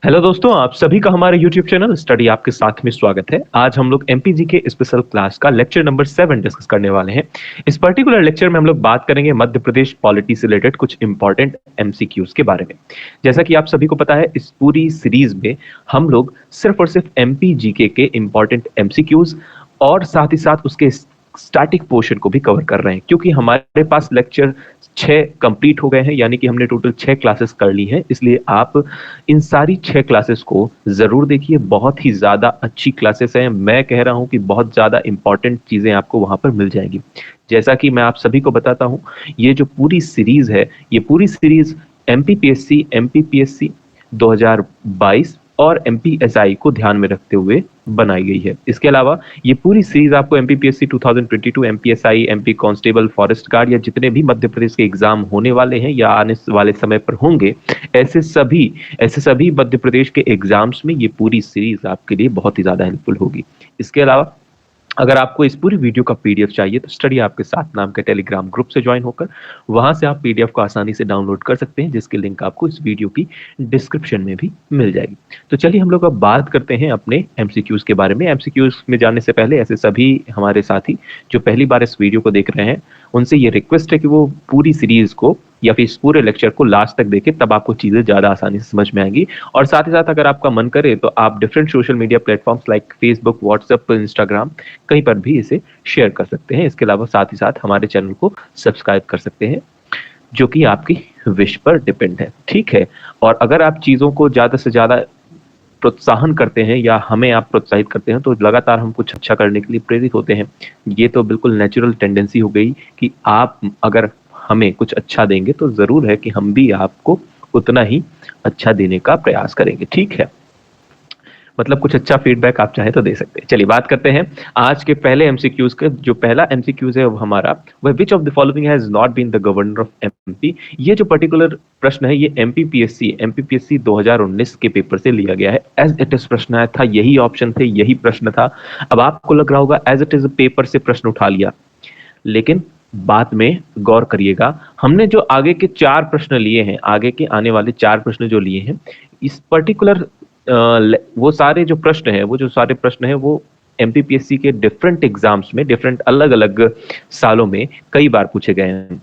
Hello दोस्तों, आप सभी का हमारे YouTube चैनल स्टडी आपके साथ में स्वागत है। आज हम लोग एमपीजी के स्पेशल क्लास का लेक्चर नंबर 7 डिस्कस करने वाले हैं। इस पर्टिकुलर लेक्चर में हम लोग बात करेंगे मध्य प्रदेश पॉलिटी से रिलेटेड कुछ इंपॉर्टेंट एमसीक्यूज के बारे में। जैसा कि आप सभी को पता है, इस पूरी सीरीज में हम लोग सिर्फ और सिर्फ एमपीजी के इंपॉर्टेंट एमसीक्यूज और साथ ही साथ उसके स्टैटिक पोर्शन को भी कवर कर रहे हैं, क्योंकि हमारे पास लेक्चर 6 कंप्लीट हो गए हैं, यानी कि हमने टोटल 6 क्लासेस कर ली हैं। इसलिए आप इन सारी 6 क्लासेस को जरूर देखिए। बहुत ही ज्यादा अच्छी क्लासेस हैं। मैं कह रहा हूं कि बहुत ज्यादा इंपॉर्टेंट चीजें आपको वहां पर मिल जाएंगी। जैसा कि मैं आप सभी को बताता हूं, ये जो पूरी सीरीज है, ये पूरी सीरीज एमपीपीएससी, एमपीपीएससी 2022 और एमपीएसआई को ध्यान में रखते हुए बनाई गई है। इसके अलावा ये पूरी सीरीज आपको MPPSC 2022, MPSI, MP constable, forest guard या जितने भी मध्य प्रदेश के एग्जाम होने वाले हैं या आने वाले समय पर होंगे, ऐसे सभी मध्य प्रदेश के एग्जाम्स में ये पूरी सीरीज आपके लिए बहुत ही ज्यादा हेल्पफुल होगी। इसके अलावा अगर आपको इस पूरी वीडियो का पीडीएफ चाहिए तो स्टडी आपके साथ नाम के टेलीग्राम ग्रुप से ज्वाइन होकर वहां से आप पीडीएफ को आसानी से डाउनलोड कर सकते हैं, जिसकी लिंक आपको इस वीडियो की डिस्क्रिप्शन में भी मिल जाएगी। तो चलिए हम लोग अब बात करते हैं अपने एमसीक्यूज के बारे में। एमसीक्यूज में जाने से पहले ऐसे सभी हमारे साथी जो पहली बार इस वीडियो को देख रहे हैं, उनसे ये रिक्वेस्ट है कि वो पूरी सीरीज को या फिर इस पूरे लेक्चर को लास्ट तक देखें, तब आपको चीजें ज्यादा आसानी से समझ में आएंगी। और साथ ही साथ अगर आपका मन करे तो आप different social media platforms like Facebook, WhatsApp, Instagram कहीं पर भी इसे शेयर कर सकते हैं। इसके अलावा साथ ही साथ हमारे चैनल को सब्सक्राइब कर सकते हैं, जो कि आपकी विश पर डिपेंड है, ठीक है। और अगर आप चीजों को ज्यादा से ज्यादा प्रोत्साहन करते हैं या हमें आप प्रोत्साहित करते हैं, तो लगातार हम कुछ अच्छा करने के लिए प्रेरित होते हैं। ये तो बिल्कुल नेचुरल टेंडेंसी हो गई कि आप अगर हमें कुछ अच्छा देंगे तो जरूर है कि हम भी आपको उतना ही अच्छा देने का प्रयास करेंगे, ठीक है। मतलब कुछ अच्छा फीडबैक आप चाहे तो दे सकते हैं। चलिए बात करते हैं आज के पहले एमसीक्यूज का। जो पहला एमसीक्यूज है वो हमारा, वह which of the following has not been the governor of MP. ये जो पर्टिकुलर प्रश्न है, ये एमपीपीएससी 2019 के पेपर से लिया गया है। एज इट इज प्रश्न आया था, यही ऑप्शन थे, यही प्रश्न था। अब आपको लग रहा होगा एज इट इज पेपर से प्रश्न उठा लिया, लेकिन बात में गौर करिएगा। हमने जो आगे के 4 प्रश्न लिए हैं, आगे के आने वाले 4 प्रश्न जो लिए हैं, इस पर्टिकुलर वो सारे जो प्रश्न हैं, वो एमपीपीएससी के डिफरेंट एग्जाम्स में, डिफरेंट अलग अलग सालों में कई बार पूछे गए हैं।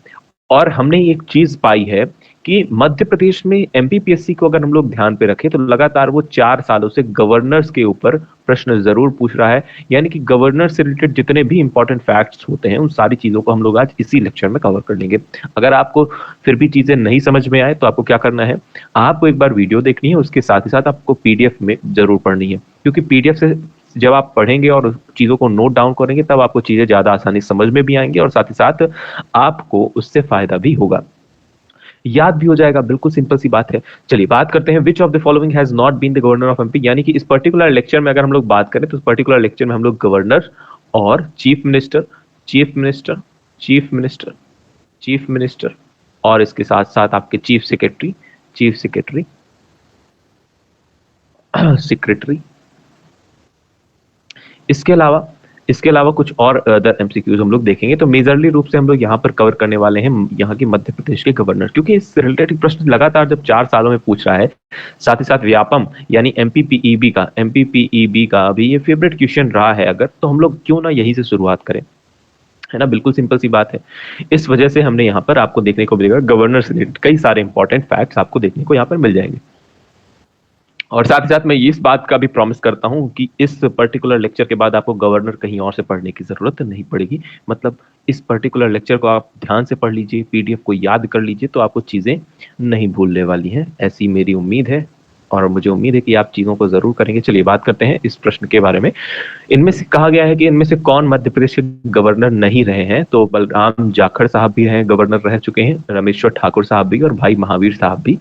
और हमने एक चीज पाई है कि मध्य प्रदेश में एमपीपीएससी को अगर हम लोग ध्यान पे रखें तो लगातार वो 4 सालों से गवर्नर्स के ऊपर प्रश्न जरूर पूछ रहा है। यानी कि गवर्नर से रिलेटेड जितने भी इंपॉर्टेंट फैक्ट्स होते हैं, उन सारी चीजों को हम लोग आज इसी लेक्चर में कवर कर लेंगे। अगर आपको फिर भी चीजें नहीं समझ में आए तो आपको क्या करना है, आपको एक बार वीडियो देखनी है, उसके साथ ही साथ आपको पीडीएफ में जरूर पढ़नी है, क्योंकि पीडीएफ से जब आप पढ़ेंगे और चीजों को नोट डाउन करेंगे, तब आपको चीजें ज्यादा आसानी से समझ में भी आएंगी और साथ ही साथ आपको उससे फायदा भी होगा, याद भी हो जाएगा। बिल्कुल सिंपल सी बात है। चलिए बात करते हैं, which of the following has not been the governor of MP. यानी कि इस पर्टिकुलर लेक्चर में अगर हम लोग बात करें तो इस पर्टिकुलर लेक्चर में हम लोग गवर्नर और chief minister, chief minister, chief minister, chief minister और इसके साथ साथ आपके chief secretary, chief secretary, secretary, इसके अलावा कुछ और अदर एमसीक्यूज हम लोग देखेंगे। तो मेजरली रूप से हम लोग यहाँ पर कवर करने वाले हैं यहाँ की मध्य प्रदेश के गवर्नर, क्योंकि इस रिलेटेड प्रश्न लगातार जब 4 सालों में पूछ रहा है। साथ ही साथ व्यापम यानी एमपीपीईबी का भी ये फेवरेट क्वेश्चन रहा है। अगर तो हम लोग क्यों ना यही से शुरुआत करें, है ना। बिल्कुल सिंपल सी बात है। इस वजह से हमने यहाँ पर आपको देखने को मिलेगा गवर्नर से रिलेटेड कई सारे इंपॉर्टेंट फैक्ट्स आपको देखने को यहाँ पर मिल जाएंगे। और साथ ही साथ मैं इस बात का भी प्रॉमिस करता हूं कि इस पर्टिकुलर लेक्चर के बाद आपको गवर्नर कहीं और से पढ़ने की जरूरत नहीं पड़ेगी। मतलब इस पर्टिकुलर लेक्चर को आप ध्यान से पढ़ लीजिए, पीडीएफ को याद कर लीजिए, तो आपको चीजें नहीं भूलने वाली हैं, ऐसी मेरी उम्मीद है। और मुझे उम्मीद है कि आप चीजों को जरूर करेंगे। चलिए बात करते हैं इस प्रश्न के बारे में। इनमें से कहा गया है कि इनमें से कौन मध्य प्रदेश के गवर्नर नहीं रहे हैं। तो बलराम जाखड़ साहब भी रहे, गवर्नर रह चुके हैं, रमेश्वर ठाकुर साहब भी और भाई महावीर साहब भी।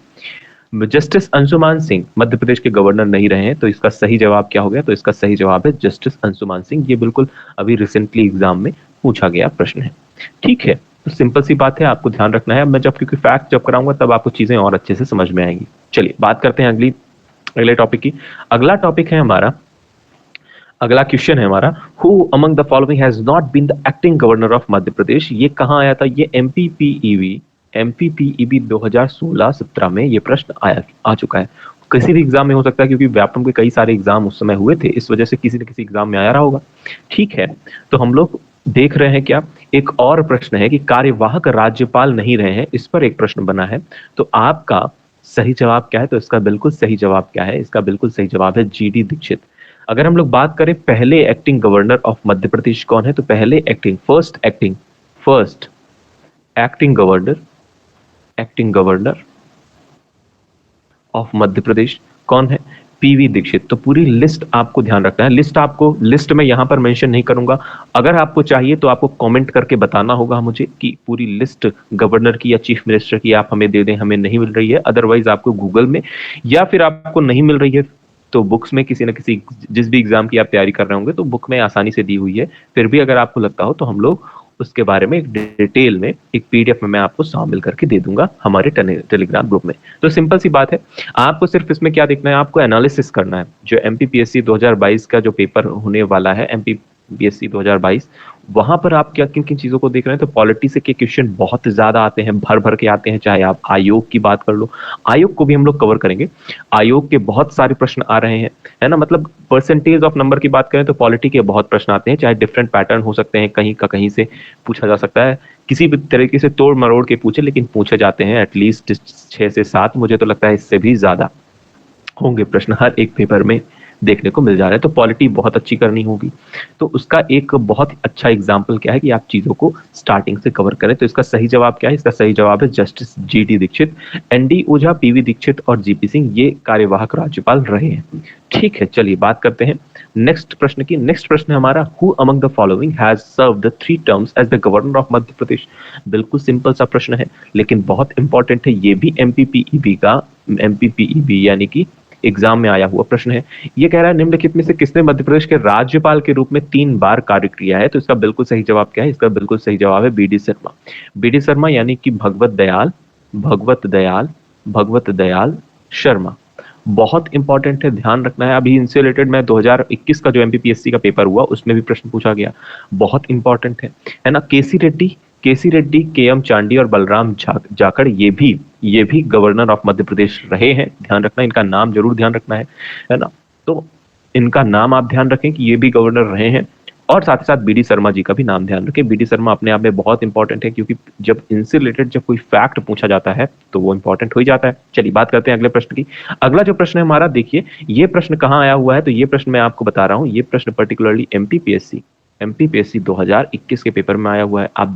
जस्टिस अंशुमान सिंह मध्य प्रदेश के गवर्नर नहीं रहे हैं। तो इसका सही जवाब क्या हो गया, तो इसका सही जवाब है जस्टिस अंशुमान सिंह। ये बिल्कुल अभी रिसेंटली एग्जाम में पूछा गया प्रश्न है, ठीक है। तो सिंपल सी बात है, आपको ध्यान रखना है। मैं क्योंकि फैक्ट जब कराऊंगा तब आपको चीजें और अच्छे से समझ में आएंगी। चलिए बात करते हैं अगले टॉपिक की। अगला क्वेश्चन है हमारा, who among the following has not been the acting governor of Madhya Pradesh. ये कहां आया था, ये एमपीपीईबी 2016-17 में ये प्रश्न आ चुका है। किसी भी एग्जाम में हो सकता है, क्योंकि व्यापम के कई सारे एग्जाम उस समय हुए थे, इस वजह से किसी न किसी एग्जाम में आया रहा होगा। ठीक है, तो हम लोग देख रहे हैं क्या, एक और प्रश्न है कि कार्यवाहक राज्यपाल नहीं रहे हैं, इस पर एक प्रश्न बना है। तो आपका सही जवाब क्या है? तो इसका बिल्कुल सही जवाब क्या है? इसका बिल्कुल सही जवाब है जीडी दीक्षित। अगर हम लोग बात करें पहले acting governor of Madhya Pradesh कौन है, तो पहले acting first acting governor of Madhya Pradesh कौन है? पीवी दीक्षित। तो पूरी लिस्ट आपको ध्यान रखना है, लिस्ट में यहां पर मेंशन नहीं करूंगा। अगर आपको चाहिए तो आपको कमेंट करके बताना होगा मुझे कि पूरी लिस्ट गवर्नर की या चीफ मिनिस्टर की आप हमें दे दें, हमें नहीं मिल रही है। अदरवाइज आपको गूगल में, या फिर आपको नहीं मिल रही है तो बुक्स में, किसी न किसी जिस भी एग्जाम की आप तैयारी कर रहे होंगे तो बुक में आसानी से दी हुई है। फिर भी अगर आपको लगता हो तो हम लोग उसके बारे में एक डिटेल में एक पीडीएफ में मैं आपको शामिल करके दे दूंगा हमारे टेलीग्राम ग्रुप में। तो सिंपल सी बात है, आपको सिर्फ इसमें क्या देखना है, आपको एनालिसिस करना है। जो एमपीपीएससी 2022 का जो पेपर होने वाला है, एमपीपीएससी 2022, वहां पर आप क्या किन किन चीजों को देख रहे हैं। तो पॉलिटी से के क्वेश्चन बहुत ज्यादा आते हैं, भर भर के आते हैं। चाहे आप आयोग की बात कर लो, आयोग को भी हम लोग कवर करेंगे। आयोग के बहुत सारे प्रश्न आ रहे हैं, है ना। मतलब परसेंटेज ऑफ नंबर की बात करें तो पॉलिटी के बहुत प्रश्न आते हैं, चाहे डिफरेंट पैटर्न हो सकते हैं, कहीं का कहीं से पूछा जा सकता है, किसी भी तरीके से तोड़ मरोड़ के पूछे, लेकिन पूछे जाते हैं एटलीस्ट 6 से 7, मुझे तो लगता है इससे भी ज्यादा होंगे प्रश्न हर एक पेपर में देखने को मिल जा रहा है। तो पॉलिटी बहुत अच्छी करनी होगी। तो उसका एक बहुत अच्छा एग्जाम्पल क्या है कि आप चीजों को स्टार्टिंग से कवर करें। तो इसका सही जवाब क्या है? इसका सही जवाब है जस्टिस जीडी दीक्षित। एनडी ओझा, पीवी दीक्षित और जीपी सिंह ये कार्यवाहक राज्यपाल रहे हैं। ठीक है, चलिए बात करते हैं नेक्स्ट प्रश्न की। नेक्स्ट प्रश्न है हमारा, who among the following has served 3 terms as the governor of Madhya Pradesh. बिल्कुल सिंपल सा प्रश्न है, लेकिन बहुत इंपॉर्टेंट है। ये भी एमपीपीईबी यानी कि एग्जाम में आया हुआ प्रश्न है। ये कह रहा है, निम्नलिखित में से किसने मध्य प्रदेश के राज्यपाल के रूप में 3 बार कार्य किया है? तो इसका बिल्कुल सही जवाब क्या है? इसका बिल्कुल सही जवाब है बीडी शर्मा। बीडी शर्मा यानी कि भगवत दयाल शर्मा। बहुत इंपॉर्टेंट है, ध्यान रखना है। अभी इनसे रिलेटेड मैं 2021 का जो एमपीपीएससी का पेपर हुआ उसमें भी प्रश्न पूछा गया, बहुत इंपॉर्टेंट है ना। केसी रेड्डी, केएम चांडी और बलराम जाखड़, ये भी गवर्नर ऑफ मध्य प्रदेश रहे हैं। ध्यान रखना, इनका नाम जरूर ध्यान रखना है ना। तो इनका नाम आप ध्यान रखें कि ये भी गवर्नर रहे हैं, और साथ ही साथ बीडी शर्मा जी का भी नाम ध्यान रखें। बीडी शर्मा अपने आप में बहुत इंपॉर्टेंट है, क्योंकि जब इनसे रिलेटेड जब कोई फैक्ट पूछा जाता है तो वो इंपॉर्टेंट हो ही जाता है। चलिए बात करते हैं अगले प्रश्न की। अगला जो प्रश्न है हमारा, देखिए ये प्रश्न कहाँ आया हुआ है। तो ये प्रश्न मैं आपको बता रहा हूँ, ये प्रश्न पर्टिकुलरली एमपीपीएससी 2021 के पेपर में आया हुआ है। आप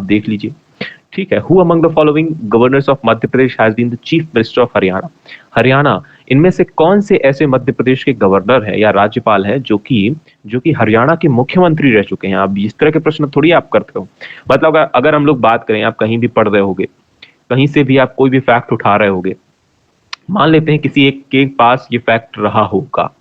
देख लीजिए। ठीक है, who among the following governors of Madhya Pradesh has been the chief minister of Haryana. इनमें से कौन से ऐसे मध्य प्रदेश के गवर्नर है या राज्यपाल है जो कि हरियाणा के मुख्यमंत्री रह चुके हैं? आप इस तरह के प्रश्न थोड़ी आप करते हो। मतलब अगर हम लोग बात करें, आप कहीं भी पढ़ रहे होगे, कहीं से भी आप कोई भी फैक्ट उठा रहे होगे, मान लेते हैं किसी एक के पास ये फैक्ट रहा होगा,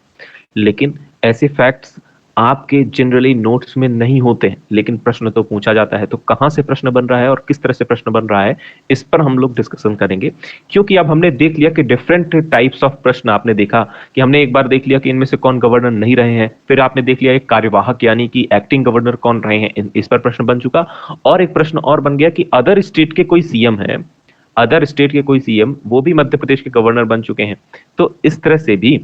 लेकिन ऐसे फैक्ट्स आपके जनरली नोट्स में नहीं होते हैं, लेकिन प्रश्न तो पूछा जाता है। तो कहां से प्रश्न बन रहा है और किस तरह से प्रश्न बन रहा है, इस पर हम लोग डिस्कशन करेंगे। क्योंकि अब हमने देख लिया कि डिफरेंट टाइप्स ऑफ प्रश्न, आपने देखा कि हमने एक बार देख लिया कि इनमें से कौन गवर्नर नहीं रहे हैं, फिर आपने देख लिया एक कार्यवाहक यानी कि एक्टिंग गवर्नर कौन रहे हैं, इस पर प्रश्न बन चुका। और एक प्रश्न और बन गया कि अदर स्टेट के कोई सीएम है, वो भी मध्य प्रदेश के गवर्नर बन चुके हैं। तो इस तरह से भी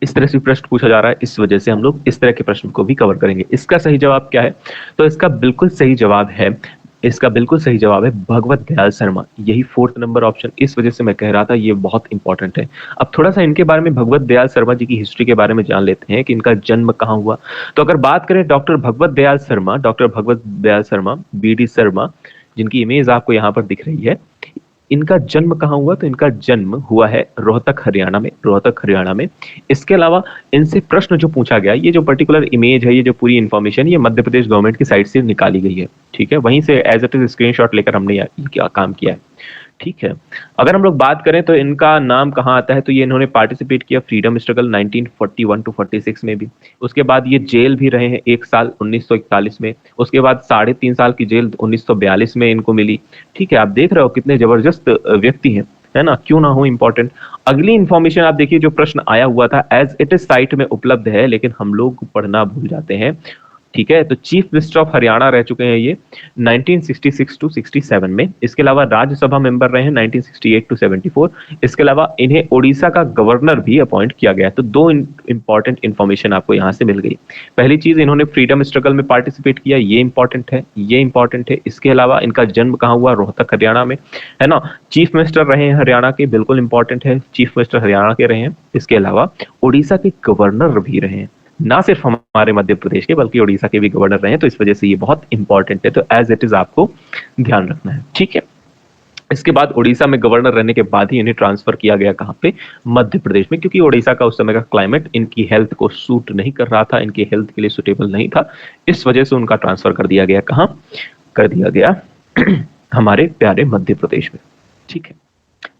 प्रश्न पूछा जा रहा है, इस वजह से हम लोग इस तरह के प्रश्न को भी कवर करेंगे। इसका सही जवाब क्या है? तो इसका बिल्कुल सही जवाब है भगवत दयाल शर्मा। यही 4th नंबर ऑप्शन, इस वजह से मैं कह रहा था ये बहुत इंपॉर्टेंट है। अब थोड़ा सा इनके बारे में, भगवत दयाल शर्मा जी की हिस्ट्री के बारे में जान लेते हैं कि इनका जन्म कहाँ हुआ। तो अगर बात करें डॉक्टर भगवत दयाल शर्मा, बीडी शर्मा, जिनकी इमेज आपको यहाँ पर दिख रही है, इनका जन्म कहाँ हुआ? तो इनका जन्म हुआ है रोहतक हरियाणा में। इसके अलावा इनसे प्रश्न जो पूछा गया, ये जो पर्टिकुलर इमेज है, ये जो पूरी इंफॉर्मेशन, ये मध्य प्रदेश गवर्नमेंट की साइट से निकाली गई है। ठीक है, वहीं से एज इट इज स्क्रीनशॉट लेकर हमने क्या काम किया है। ठीक है, अगर हम लोग बात करें तो इनका नाम कहाँ आता है, तो ये इन्होंने पार्टिसिपेट किया फ्रीडम स्ट्रगल 1941 टू 46 में भी। उसके बाद ये जेल भी रहे हैं 1 साल 1941 में। उसके बाद 3.5 साल की जेल 1942 में इनको मिली। ठीक है, आप देख रहे हो कितने जबरदस्त व्यक्ति हैं, है ना, क्यों ना हो इंपॉर्टेंट। अगली इंफॉर्मेशन आप देखिए, जो प्रश्न आया हुआ था एज इट इज साइट में उपलब्ध है, लेकिन हम लोग पढ़ना भूल जाते हैं। ठीक है, तो चीफ मिनिस्टर ऑफ हरियाणा रह चुके हैं ये 1966 टू 67 में। इसके अलावा राज्यसभा मेंबर रहे हैं 1968 टू 74। इसके अलावा इन्हें ओडिशा का गवर्नर भी अपॉइंट किया गया है। तो दो इंपॉर्टेंट इंफॉर्मेशन आपको यहां से मिल गई। पहली चीज, इन्होंने फ्रीडम स्ट्रगल में पार्टिसिपेट किया, ये इंपॉर्टेंट है, ये इंपॉर्टेंट है। इसके अलावा इनका जन्म कहाँ हुआ, रोहतक हरियाणा में, है ना। चीफ मिनिस्टर रहे हैं हरियाणा के, बिल्कुल इंपॉर्टेंट है, चीफ मिनिस्टर हरियाणा के रहे हैं। इसके अलावा उड़ीसा के गवर्नर भी रहे हैं, ना सिर्फ हमारे मध्य प्रदेश के बल्कि उड़ीसा के भी गवर्नर रहे हैं। तो इस वजह से ये बहुत इंपॉर्टेंट है, तो एज इट इज आपको ध्यान रखना है, ठीक है। इसके बाद उड़ीसा में गवर्नर रहने के बाद ही इन्हें ट्रांसफर किया गया कहां पे, मध्य प्रदेश में, क्योंकि उड़ीसा का उस समय का क्लाइमेट इनकी हेल्थ को सूट नहीं कर रहा था, इनकी हेल्थ के लिए सुटेबल नहीं था। इस वजह से उनका ट्रांसफर कर दिया गया, कहां कर दिया गया हमारे प्यारे मध्य प्रदेश में, ठीक है।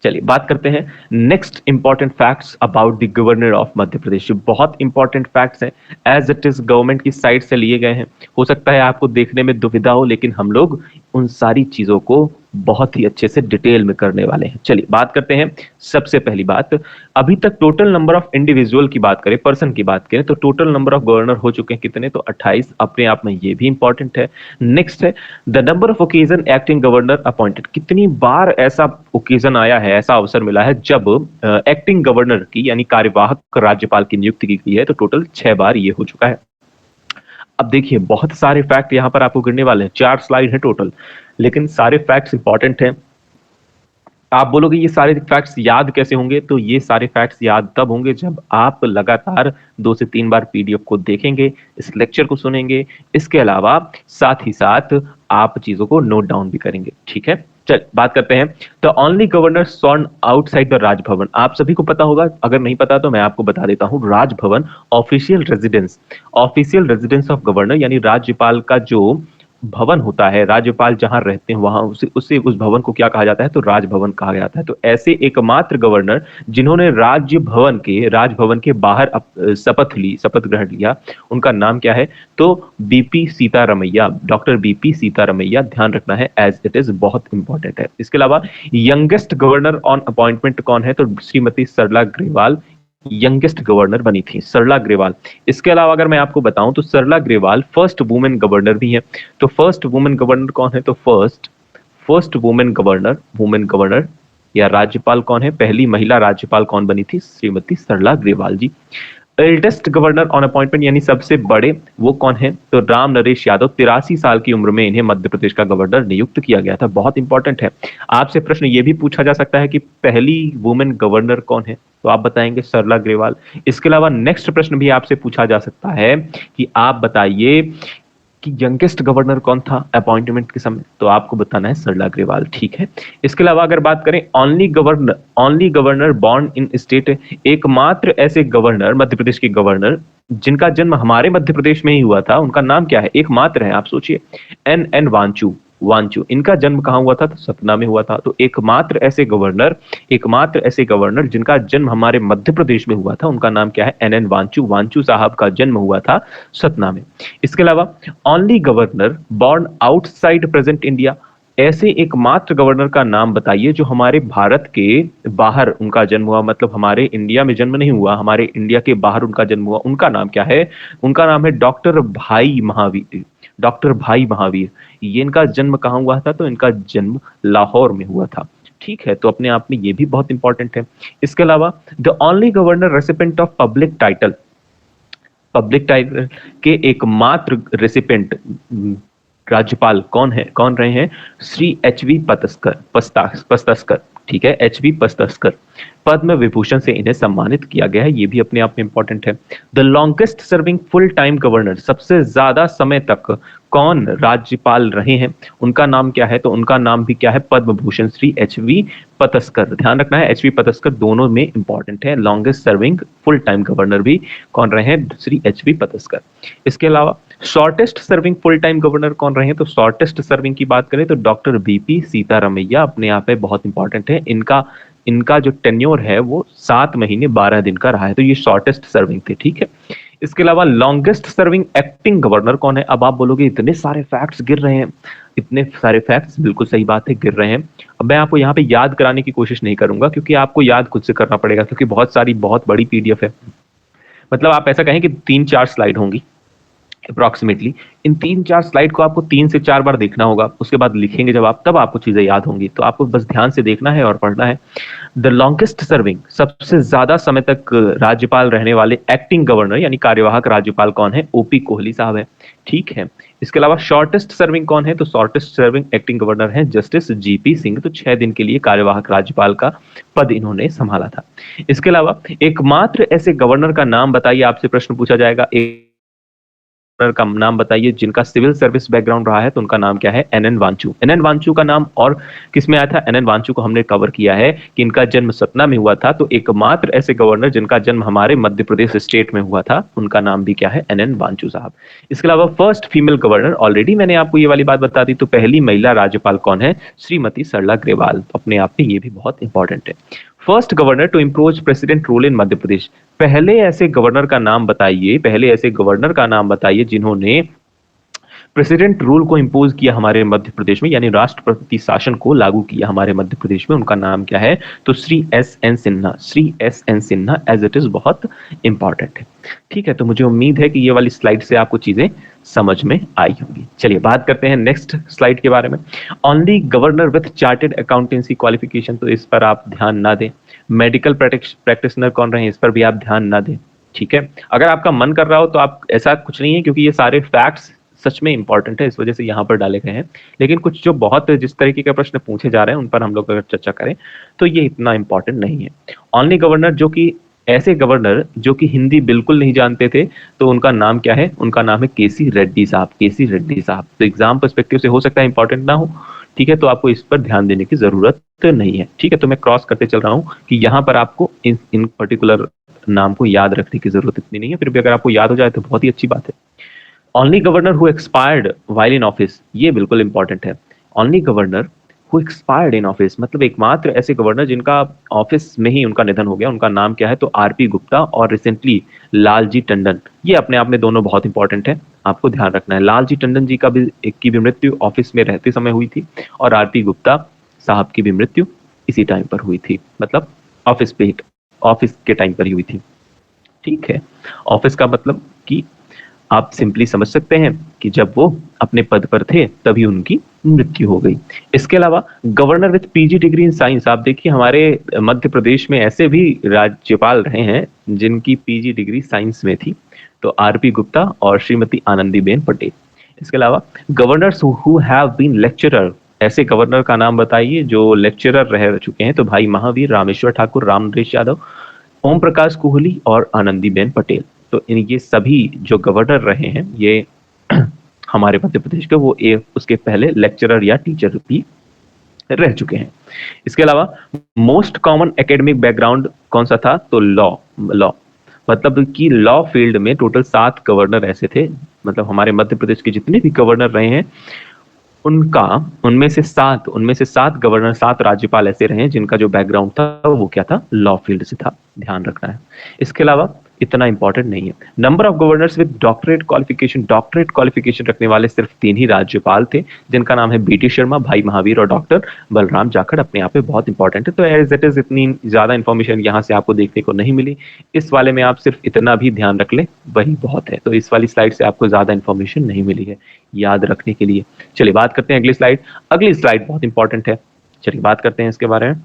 चलिए बात करते हैं next important facts about the governor of Madhya Pradesh. बहुत इंपॉर्टेंट फैक्ट्स हैं, एज इट इज गवर्नमेंट की साइड से लिए गए हैं। हो सकता है आपको देखने में दुविधा हो, लेकिन हम लोग उन सारी चीजों को बहुत ही अच्छे से डिटेल में करने वाले हैं। चलिए बात करते हैं। सबसे पहली बात, अभी तक टोटल नंबर ऑफ इंडिविजुअल की बात करें, पर्सन की बात करें, तो टोटल नंबर ऑफ गवर्नर हो चुके हैं कितने, तो 28। अपने आप में ये भी इंपॉर्टेंट है। नेक्स्ट है the number of occasion acting governor appointed. कितनी बार ऐसा ओकेजन आया है, ऐसा अवसर मिला है जब एक्टिंग गवर्नर की यानी कार्यवाहक राज्यपाल की नियुक्ति की गई है, तो टोटल 6 बार ये हो चुका है। अब देखिए बहुत सारे फैक्ट यहां पर आपको गिनने वाले हैं, 4 स्लाइड है टोटल, लेकिन सारे फैक्ट्स इंपॉर्टेंट हैं। आप बोलोगे ये सारे फैक्ट्स याद कैसे होंगे, तो ये सारे फैक्ट्स याद तब होंगे जब आप लगातार 2 से 3 बार पीडीएफ को देखेंगे, इस लेक्चर को सुनेंगे, इसके अलावा साथ ही साथ आप चीजों को नोट डाउन भी करेंगे, ठीक है। चल बात करते हैं। The only governor sworn outside the Raj Bhavan. आप सभी को पता होगा, अगर नहीं पता तो मैं आपको बता देता हूं। Raj Bhavan official residence of governor, यानी राज्यपाल का जो भवन होता है, राज्यपाल जहां रहते हैं वहां उस भवन को क्या कहा जाता है, तो राजभवन कहा जाता है। तो ऐसे एकमात्र गवर्नर जिन्होंने राजभवन के बाहर शपथ ग्रहण लिया, उनका नाम क्या है, तो BP Sitaramayya, doctor BP Sitaramayya. ध्यान रखना है, एज इट इज बहुत इंपॉर्टेंट है। इसके अलावा यंगेस्ट गवर्नर ऑन अपॉइंटमेंट कौन है, तो श्रीमती सरला ग्रेवाल यंगेस्ट गवर्नर बनी थी, सरला ग्रेवाल। इसके अलावा अगर मैं आपको बताऊं तो सरला ग्रेवाल फर्स्ट वुमेन गवर्नर भी है। तो फर्स्ट वुमेन गवर्नर कौन है, तो फर्स्ट वुमेन गवर्नर या राज्यपाल कौन है, पहली महिला राज्यपाल कौन बनी थी, श्रीमती सरला ग्रेवाल जी। एल्डेस्ट गवर्नर ऑन अपॉइंटमेंट यानी सबसे बड़े, वो कौन है, तो राम नरेश यादव। 83 साल की उम्र में इन्हें मध्य प्रदेश का गवर्नर नियुक्त किया गया था। बहुत इंपॉर्टेंट है। आपसे प्रश्न ये भी पूछा जा सकता है कि पहली वुमेन गवर्नर कौन है, तो आप बताएंगे सरला ग्रेवाल। इसके अलावा नेक्स्ट प्रश्न भी आपसे पूछा जा सकता है कि आप बताइए कि यंगेस्ट गवर्नर कौन था अपॉइंटमेंट के समय, तो आपको बताना है सरला ग्रेवाल, ठीक है। इसके अलावा अगर बात करें only governor born in state, एकमात्र ऐसे गवर्नर, मध्य प्रदेश के गवर्नर जिनका जन्म हमारे मध्य प्रदेश में ही हुआ था, उनका नाम क्या है, एकमात्र है, आप सोचिए, एन वांचू। इनका जन्म कहां हुआ था, तो सतना में हुआ था। तो एकमात्र ऐसे गवर्नर जिनका जन्म हमारे मध्य प्रदेश में हुआ था, उनका नाम क्या है, एन वांचू साहब का जन्म हुआ था सतना में। इसके अलावा only governor born outside present India, ऐसे एकमात्र गवर्नर का नाम बताइए जो हमारे भारत के बाहर उनका जन्म हुआ, मतलब हमारे इंडिया में जन्म नहीं हुआ, हमारे इंडिया के बाहर उनका जन्म हुआ। उनका नाम क्या है, उनका नाम है डॉक्टर भाई महावीर। ये इनका जन्म कहां हुआ था, तो इनका जन्म लाहौर में हुआ था, ठीक है। तो अपने आप में ये भी बहुत इंपॉर्टेंट है। इसके अलावा the only governor recipient of public title के एकमात्र रेसिपेंट राज्यपाल कौन रहे हैं, श्री एच.वी. पस्तस्कर, ठीक है, एच.वी. पस्तस्कर। पद्म विभूषण से इन्हें सम्मानित किया गया है, ये भी अपने आप में इंपॉर्टेंट है। The longest serving full time governor, सबसे ज्यादा समय तक कौन राज्यपाल रहे हैं, उनका नाम क्या है, तो उनका नाम भी क्या है, पद्म भूषण श्री एच.वी. पतस्कर। ध्यान रखना है, एच.वी. पतस्कर दोनों में इंपॉर्टेंट है। Longest serving full time governor भी कौन रहे हैं, श्री एच.वी. पतस्कर। इसके अलावा shortest serving full time governor कौन रहे हैं, तो शॉर्टेस्ट सर्विंग की बात करें तो डॉक्टर बीपी सीतारमैया अपने आप में बहुत इंपॉर्टेंट है। इनका जो टेन्योर है वो 7 महीने 12 दिन का रहा है, तो ये शॉर्टेस्ट सर्विंग थे, ठीक है। इसके अलावा लॉन्गेस्ट सर्विंग एक्टिंग गवर्नर कौन है। अब आप बोलोगे इतने सारे फैक्ट्स गिर रहे हैं, इतने सारे फैक्ट्स, बिल्कुल सही बात है, गिर रहे हैं। अब मैं आपको यहाँ पे याद कराने की कोशिश नहीं करूंगा, क्योंकि आपको याद खुद से करना पड़ेगा, क्योंकि बहुत बड़ी पीडीएफ है। मतलब आप ऐसा कहें कि 3-4 स्लाइड होंगी, अप्रोक्सीमेटली। इन 3-4 स्लाइड को आपको 3 से 4 बार देखना होगा, उसके बाद लिखेंगे जब आप, तब आपको चीजें याद होंगी। तो आपको बस ध्यान से देखना है और पढ़ना है। द लॉन्गेस्ट सर्विंग, सबसे ज्यादा समय तक राज्यपाल रहने वाले एक्टिंग गवर्नर यानी कार्यवाहक राज्यपाल कौन है? ओपी कोहली साहब है। ठीक है। इसके अलावा शॉर्टेस्ट सर्विंग कौन है? तो शॉर्टेस्ट सर्विंग एक्टिंग गवर्नर है जस्टिस जीपी सिंह। तो 6 दिन के लिए कार्यवाहक राज्यपाल का पद इन्होंने संभाला था। इसके अलावा एकमात्र ऐसे गवर्नर का नाम बताइए, आपसे प्रश्न पूछा जाएगा, एक का नाम बताइए जिनका सिविल सर्विस बैकग्राउंड रहा है। तो उनका नाम क्या है? एनएन वांचू। एनएन वांचू का नाम और किस में आया था? एनएन वांचू को हमने कवर किया है कि इनका जन्म सतना में हुआ था। तो एकमात्र ऐसे गवर्नर जिनका जन्म हमारे मध्य प्रदेश स्टेट में हुआ था, उनका नाम भी क्या है? एनएन वांचू साहब। इसके अलावा फर्स्ट फीमेल गवर्नर, ऑलरेडी मैंने आपको ये वाली बात बता दी। तो पहली महिला राज्यपाल कौन है? श्रीमती सरला ग्रेवाल। अपने आप में ये भी बहुत इंपॉर्टेंट है। First governor to impose president rule in Madhya Pradesh, पहले ऐसे गवर्नर का नाम बताइए, पहले ऐसे गवर्नर का नाम बताइए जिन्होंने प्रेसिडेंट रूल को इंपोज किया हमारे मध्य प्रदेश में, यानी राष्ट्रपति शासन को लागू किया हमारे मध्य प्रदेश में। उनका नाम क्या है? तो Shri S N Sinha. Shri S N Sinha, as it is बहुत इंपॉर्टेंट है। ठीक है, तो मुझे उम्मीद है कि ये वाली स्लाइड से आपको चीजें समझ में आई होंगी। चलिए बात करते हैं नेक्स्ट स्लाइड के बारे में। Only governor with chartered accountancy qualification, तो इस पर आप ध्यान ना दें। मेडिकल प्रैक्टिशनर कौन रहे, इस पर भी आप ध्यान ना दें। ठीक है, अगर आपका मन कर रहा हो तो आप, ऐसा कुछ नहीं है क्योंकि ये सारे फैक्ट्स सच में इंपॉर्टेंट है, इस वजह से यहाँ पर डाले गए हैं। लेकिन कुछ जो बहुत जिस तरीके के प्रश्न पूछे जा रहे हैं उन पर हम लोग अगर चर्चा करें तो ये इतना इंपॉर्टेंट नहीं है। ओनली गवर्नर, जो कि ऐसे गवर्नर जो कि हिंदी बिल्कुल नहीं जानते थे, तो उनका नाम क्या है? उनका नाम है केसी रेड्डी साहब। केसी रेड्डी साहब, तो एग्जाम पर्सपेक्टिव से हो सकता है इंपॉर्टेंट ना हो, ठीक है, तो आपको इस पर ध्यान देने की जरूरत नहीं है। ठीक है, तो मैं क्रॉस करते चल रहा हूँ कि यहाँ पर आपको इन पर्टिकुलर नाम को याद रखने की जरूरत इतनी नहीं है, फिर भी अगर आपको याद हो जाए तो बहुत ही अच्छी बात है। Only governor who expired while in office, ये बिल्कुल इंपॉर्टेंट है। Only governor who expired in office, मतलब एकमात्र ऐसे गवर्नर जिनका ऑफिस में ही उनका निधन हो गया, उनका नाम क्या है? तो आरपी गुप्ता और रिसेंटली लालजी टंडन। ये अपने आप में दोनों बहुत इंपॉर्टेंट है, आपको ध्यान रखना है। लालजी टंडन जी का भी की भी मृत्यु ऑफिस में रहते समय हुई थी, और आरपी गुप्ता साहब की भी मृत्यु इसी टाइम पर हुई थी, मतलब ऑफिस पे, ऑफिस के टाइम पर ही हुई थी। ठीक है, ऑफिस का मतलब कि आप सिंपली समझ सकते हैं कि जब वो अपने पद पर थे तभी उनकी मृत्यु हो गई। इसके अलावा governor with PG degree in science, आप देखिए हमारे मध्य प्रदेश में ऐसे भी राज्यपाल रहे हैं जिनकी पीजी डिग्री साइंस में थी, तो आरपी गुप्ता और श्रीमती आनंदीबेन पटेल। इसके अलावा governors who have been lecturer, ऐसे गवर्नर का नाम बताइए जो लेक्चरर रह चुके हैं। तो भाई महावीर, रामेश्वर ठाकुर, राम नरेश यादव, ओम प्रकाश कोहली और आनंदीबेन पटेल। तो ये सभी जो गवर्नर रहे हैं ये हमारे मध्य प्रदेश के, वो उसके पहले लेक्चरर या टीचर भी रह चुके हैं। इसके अलावा मोस्ट कॉमन एकेडमिक बैकग्राउंड कौन सा था? तो लॉ। मतलब कि लॉ फील्ड में टोटल 7 गवर्नर ऐसे थे, मतलब हमारे मध्य प्रदेश के जितने भी गवर्नर रहे हैं उनमें से 7 गवर्नर, 7 राज्यपाल ऐसे रहे जिनका जो बैकग्राउंड था वो क्या था? लॉ फील्ड से था, ध्यान रखना है। इसके अलावा इतना इंपॉर्टेंट नहीं है। Number of governors with doctorate qualification, doctorate qualification रखने वाले सिर्फ 3 ही राज्यपाल थे, जिनका नाम है बीटी शर्मा, भाई महावीर और डॉक्टर बलराम जाखड़। अपने आप में बहुत इंपॉर्टेंट है। तो एज इट इज इतनी ज्यादा इंफॉर्मेशन यहाँ से आपको देखने को नहीं मिली, इस वाले में आप सिर्फ इतना भी ध्यान रख ले, वही बहुत है। तो इस वाली स्लाइड से आपको ज्यादा इंफॉर्मेशन नहीं मिली है याद रखने के लिए। चलिए बात करते हैं अगली स्लाइड। अगली स्लाइड बहुत इंपॉर्टेंट है, चलिए बात करते हैं इसके बारे में।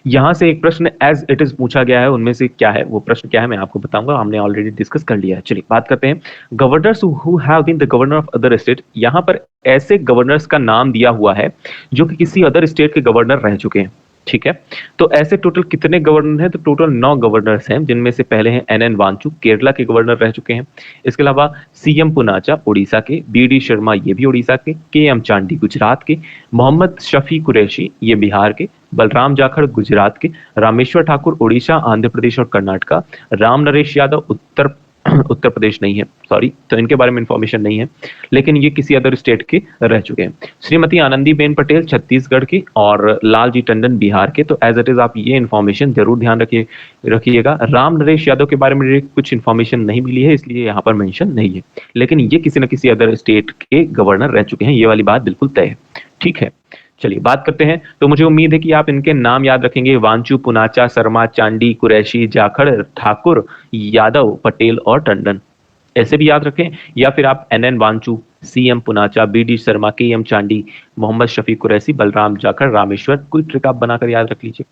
यहां से एक प्रश्न एज इट इज पूछा गया है, उनमें से क्या है वो प्रश्न, क्या है मैं आपको बताऊंगा, हमने ऑलरेडी डिस्कस कर लिया है। चलिए बात करते हैं। Governors who have been the governor of other state, यहां पर ऐसे गवर्नर्स का नाम दिया हुआ है जो कि किसी अदर स्टेट के गवर्नर रह चुके हैं। ठीक है, तो ऐसे टोटल कितने गवर्नर हैं? तो टोटल 9 गवर्नर्स हैं, जिनमें से पहले हैं एनएन वांचू, केरला के गवर्नर रह चुके हैं। इसके अलावा सीएम पुनाचा उड़ीसा के, बीडी शर्मा ये भी उड़ीसा के एम चांडी गुजरात के, मोहम्मद शफी कुरैशी ये बिहार के, बलराम जाखड़ गुजरात के, रामेश्वर ठाकुर उड़ीसा, आंध्र प्रदेश और कर्नाटका, राम नरेश यादव उत्तर प्रदेश नहीं है, सॉरी, तो इनके बारे में इंफॉर्मेशन नहीं है, लेकिन ये किसी अदर स्टेट के रह चुके हैं। श्रीमती आनंदीबेन पटेल छत्तीसगढ़ की और लालजी टंडन बिहार के। तो एज इट इज आप ये इंफॉर्मेशन जरूर ध्यान रखिएगा। राम नरेश यादव के बारे में कुछ इंफॉर्मेशन नहीं मिली है, इसलिए यहाँ पर मेंशन नहीं है, लेकिन ये किसी न किसी अदर स्टेट के गवर्नर रह चुके हैं, ये वाली बात बिल्कुल तय है। ठीक है, चलिए बात करते हैं। तो मुझे उम्मीद है कि आप इनके नाम याद रखेंगे, वांचू, पुनाचा, शर्मा, चांडी, कुरैशी, जाखड़, ठाकुर, यादव, पटेल और टंडन। ऐसे भी याद रखें, या फिर आप NN Wanchu, CM Poonacha, BD Sharma, KM Chandy, Mohammad Shafiq Qureshi, Balram Jakhar, Rameshwar, कोई ट्रिक आप बनाकर याद रख लीजिए,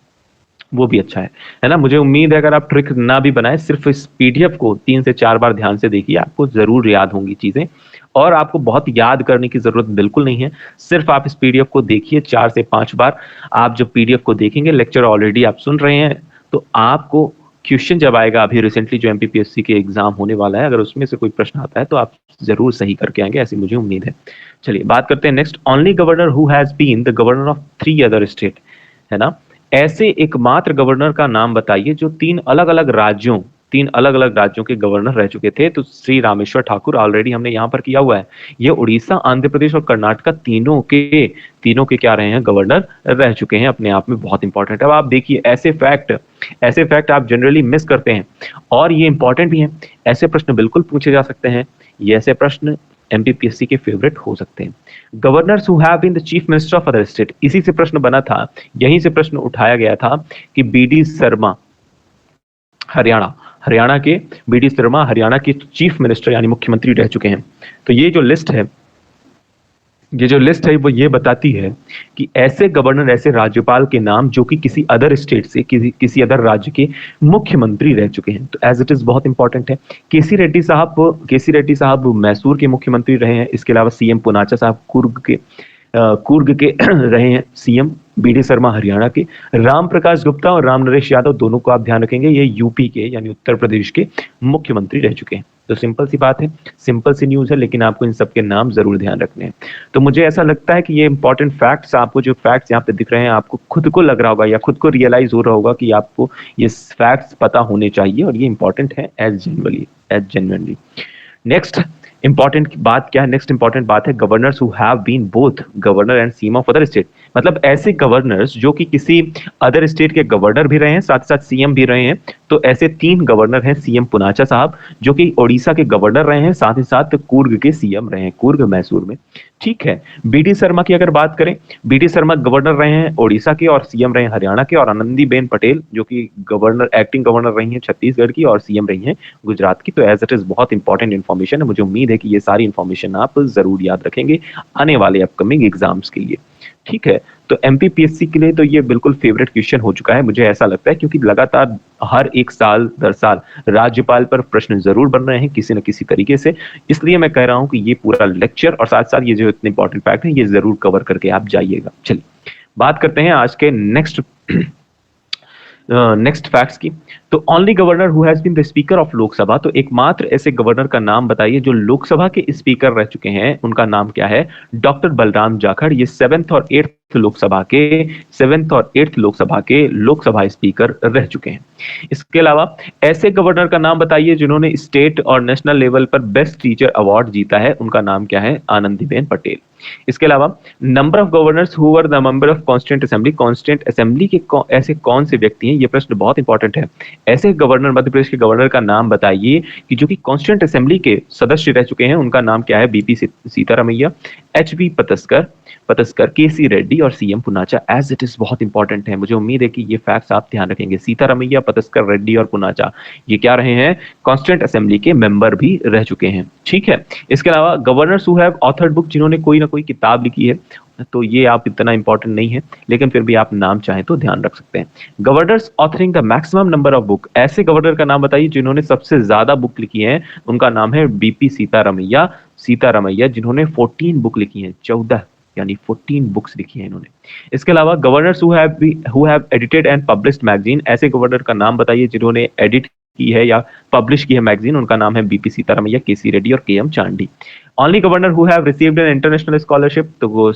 वो भी अच्छा है ना। मुझे उम्मीद है अगर आप ट्रिक ना भी बनाए, सिर्फ इस PDF को 3 से 4 बार ध्यान से देखिए, आपको जरूर याद होंगी चीजें, और आपको बहुत याद करने की जरूरत बिल्कुल नहीं है। सिर्फ आप इस PDF को देखिए 4 से 5 बार। आप जब PDF को देखेंगे, लेक्चर ऑलरेडी आप सुन रहे हैं, तो आपको क्वेश्चन जब आएगा, अभी रिसेंटली जो MPPSC के एग्जाम होने वाला है, अगर उसमें से कोई प्रश्न आता है तो आप जरूर सही करके आएंगे, ऐसी मुझे उम्मीद है। चलिए बात करते हैं next. Only governor who has been the governor of 3 other state, है ना। ऐसे एकमात्र गवर्नर का नाम बताइए जो 3 अलग अलग राज्यों के गवर्नर रह चुके थे। तो श्री रामेश्वर ठाकुर ऑलरेडी हमने यहाँ पर किया हुआ है। ये उड़ीसा, आंध्र प्रदेश और कर्नाटक तीनों के क्या रहे हैं, गवर्नर रह चुके हैं। अपने आप में बहुत इंपॉर्टेंट है। अब आप देखिए, ऐसे फैक्ट आप जनरली मिस करते हैं, और ये इंपॉर्टेंट भी है। ऐसे प्रश्न बिल्कुल पूछे जा सकते हैं, ये ऐसे प्रश्न MPPSC के फेवरेट हो सकते हैं। Governors who have been the chief minister of other state, इसी से प्रश्न बना था, यहीं से प्रश्न उठाया गया था कि BD शर्मा हरियाणा के BD शर्मा हरियाणा के चीफ मिनिस्टर यानी मुख्यमंत्री रह चुके हैं। तो ये जो लिस्ट है वो ये बताती है कि ऐसे गवर्नर, ऐसे राज्यपाल के नाम जो कि किसी अदर स्टेट से, किसी अदर राज्य के मुख्यमंत्री रह चुके हैं। तो एज इट इज बहुत इंपॉर्टेंट है। केसी रेड्डी साहब मैसूर के मुख्यमंत्री रहे हैं। इसके अलावा CM पुनाचा साहब कुर्ग के रहे हैं CM। BD शर्मा हरियाणा के, राम प्रकाश गुप्ता और राम नरेश यादव, दोनों को आप ध्यान रखेंगे, ये यूपी के यानी उत्तर प्रदेश के मुख्यमंत्री रह चुके हैं। तो सिंपल सी बात है, सिंपल सी न्यूज है, लेकिन आपको इन सबके नाम जरूर ध्यान रखने हैं। तो मुझे ऐसा लगता है कि ये इंपॉर्टेंट फैक्ट्स, आपको जो फैक्ट्स यहाँ पे दिख रहे हैं, आपको खुद को लग रहा होगा या खुद को रियलाइज हो रहा होगा कि आपको ये फैक्ट्स पता होने चाहिए, और ये इंपॉर्टेंट है एज जेन्युइनली। नेक्स्ट इंपॉर्टेंट बात है, governors who have been both governor and CM of other state. मतलब ऐसे गवर्नर्स जो कि किसी अदर स्टेट के गवर्नर भी रहे हैं, साथ साथ CM भी रहे हैं। तो ऐसे 3 गवर्नर हैं। CM पुनाचा साहब जो कि ओडिशा के गवर्नर रहे हैं, साथ ही साथ कुर्ग के CM रहे हैं, कुर्ग मैसूर में। ठीक है। BD शर्मा की अगर बात करें, BD शर्मा गवर्नर रहे हैं ओडिशा के और CM रहे हैं हरियाणा के, और आनंदीबेन पटेल जो कि एक्टिंग गवर्नर रही हैं छत्तीसगढ़ की और CM रही हैं गुजरात की। तो एज इट इज बहुत इंपॉर्टेंट इन्फॉर्मेशन है। मुझे उम्मीद है कि ये सारी इन्फॉर्मेशन आप जरूर याद रखेंगे आने वाले अपकमिंग एग्जाम्स के लिए। ठीक है। तो MPPSC के लिए तो ये बिल्कुल फेवरेट क्वेश्चन हो चुका है, मुझे ऐसा लगता है, क्योंकि लगातार हर एक साल दर साल राज्यपाल पर प्रश्न जरूर बन रहे हैं किसी न किसी तरीके से। इसलिए मैं कह रहा हूं कि ये पूरा लेक्चर और साथ साथ ये जो इतने इंपॉर्टेंट फैक्ट है, ये जरूर कवर करके आप जाइएगा। चलिए बात करते हैं आज के नेक्स्ट फैक्ट्स की। तो only governor who has been the speaker of Lok Sabha, तो एकमात्र ऐसे गवर्नर का नाम बताइए जो लोकसभा के स्पीकर रह चुके हैं। उनका नाम क्या है? डॉक्टर बलराम जाखड़। ये 7th और 8th लोकसभा के लोकसभा स्पीकर रह चुके हैं। इसके अलावा ऐसे गवर्नर का नाम बताइए जिन्होंने स्टेट और नेशनल लेवल पर बेस्ट टीचर अवार्ड जीता है। उनका नाम क्या है? आनंदीबेन पटेल। इसके अलावा number of governors who were the member of constituent assembly के ऐसे कौन से व्यक्ति हैं? ये प्रश्न बहुत इंपॉर्टेंट है। ऐसे गवर्नर, मध्य प्रदेश के गवर्नर का नाम बताइए कि जो कि कॉन्स्टिट्यूंट असेंबली के सदस्य रह चुके हैं। उनका नाम क्या है? BP Sitaramayya, HB पतस्कर, KC Reddy और CM Poonacha. As it is बहुत इंपॉर्टेंट है। मुझे उम्मीद है कि ये फैक्ट्स आप ध्यान रखेंगे। सीतारामैया, पतस्कर, रेड्डी और पुनाचा, ये क्या रहे हैं? कॉन्स्टिट्यूंट असेंबली के मेंबर भी रह चुके हैं। ठीक है। इसके अलावा governors who have authored book, जिन्होंने कोई ना कोई किताब लिखी है। तो ये आप इतना इंपॉर्टेंट नहीं है, लेकिन फिर भी आप नाम चाहें तो ध्यान रख सकते हैं। Governors authoring the maximum number of book, ऐसे गवर्नर का नाम बताइए जिन्होंने सबसे ज्यादा बुक लिखी है। उनका नाम है BP सीतारामैया, जिन्होंने 14 बुक लिखी हैं। 14 यानी 14 बुक्स लिखी हैं इन्होंने। इसके अलावा governors who have edited and published magazine, ऐसे गवर्नर का नाम बताइए जिन्होंने एडिट की है या पब्लिश की है मैगजीन। उनका नाम है BP सीतारामैया, KC रेड्डी और KM Chandy. Only governor who have received an international scholarship, तो वो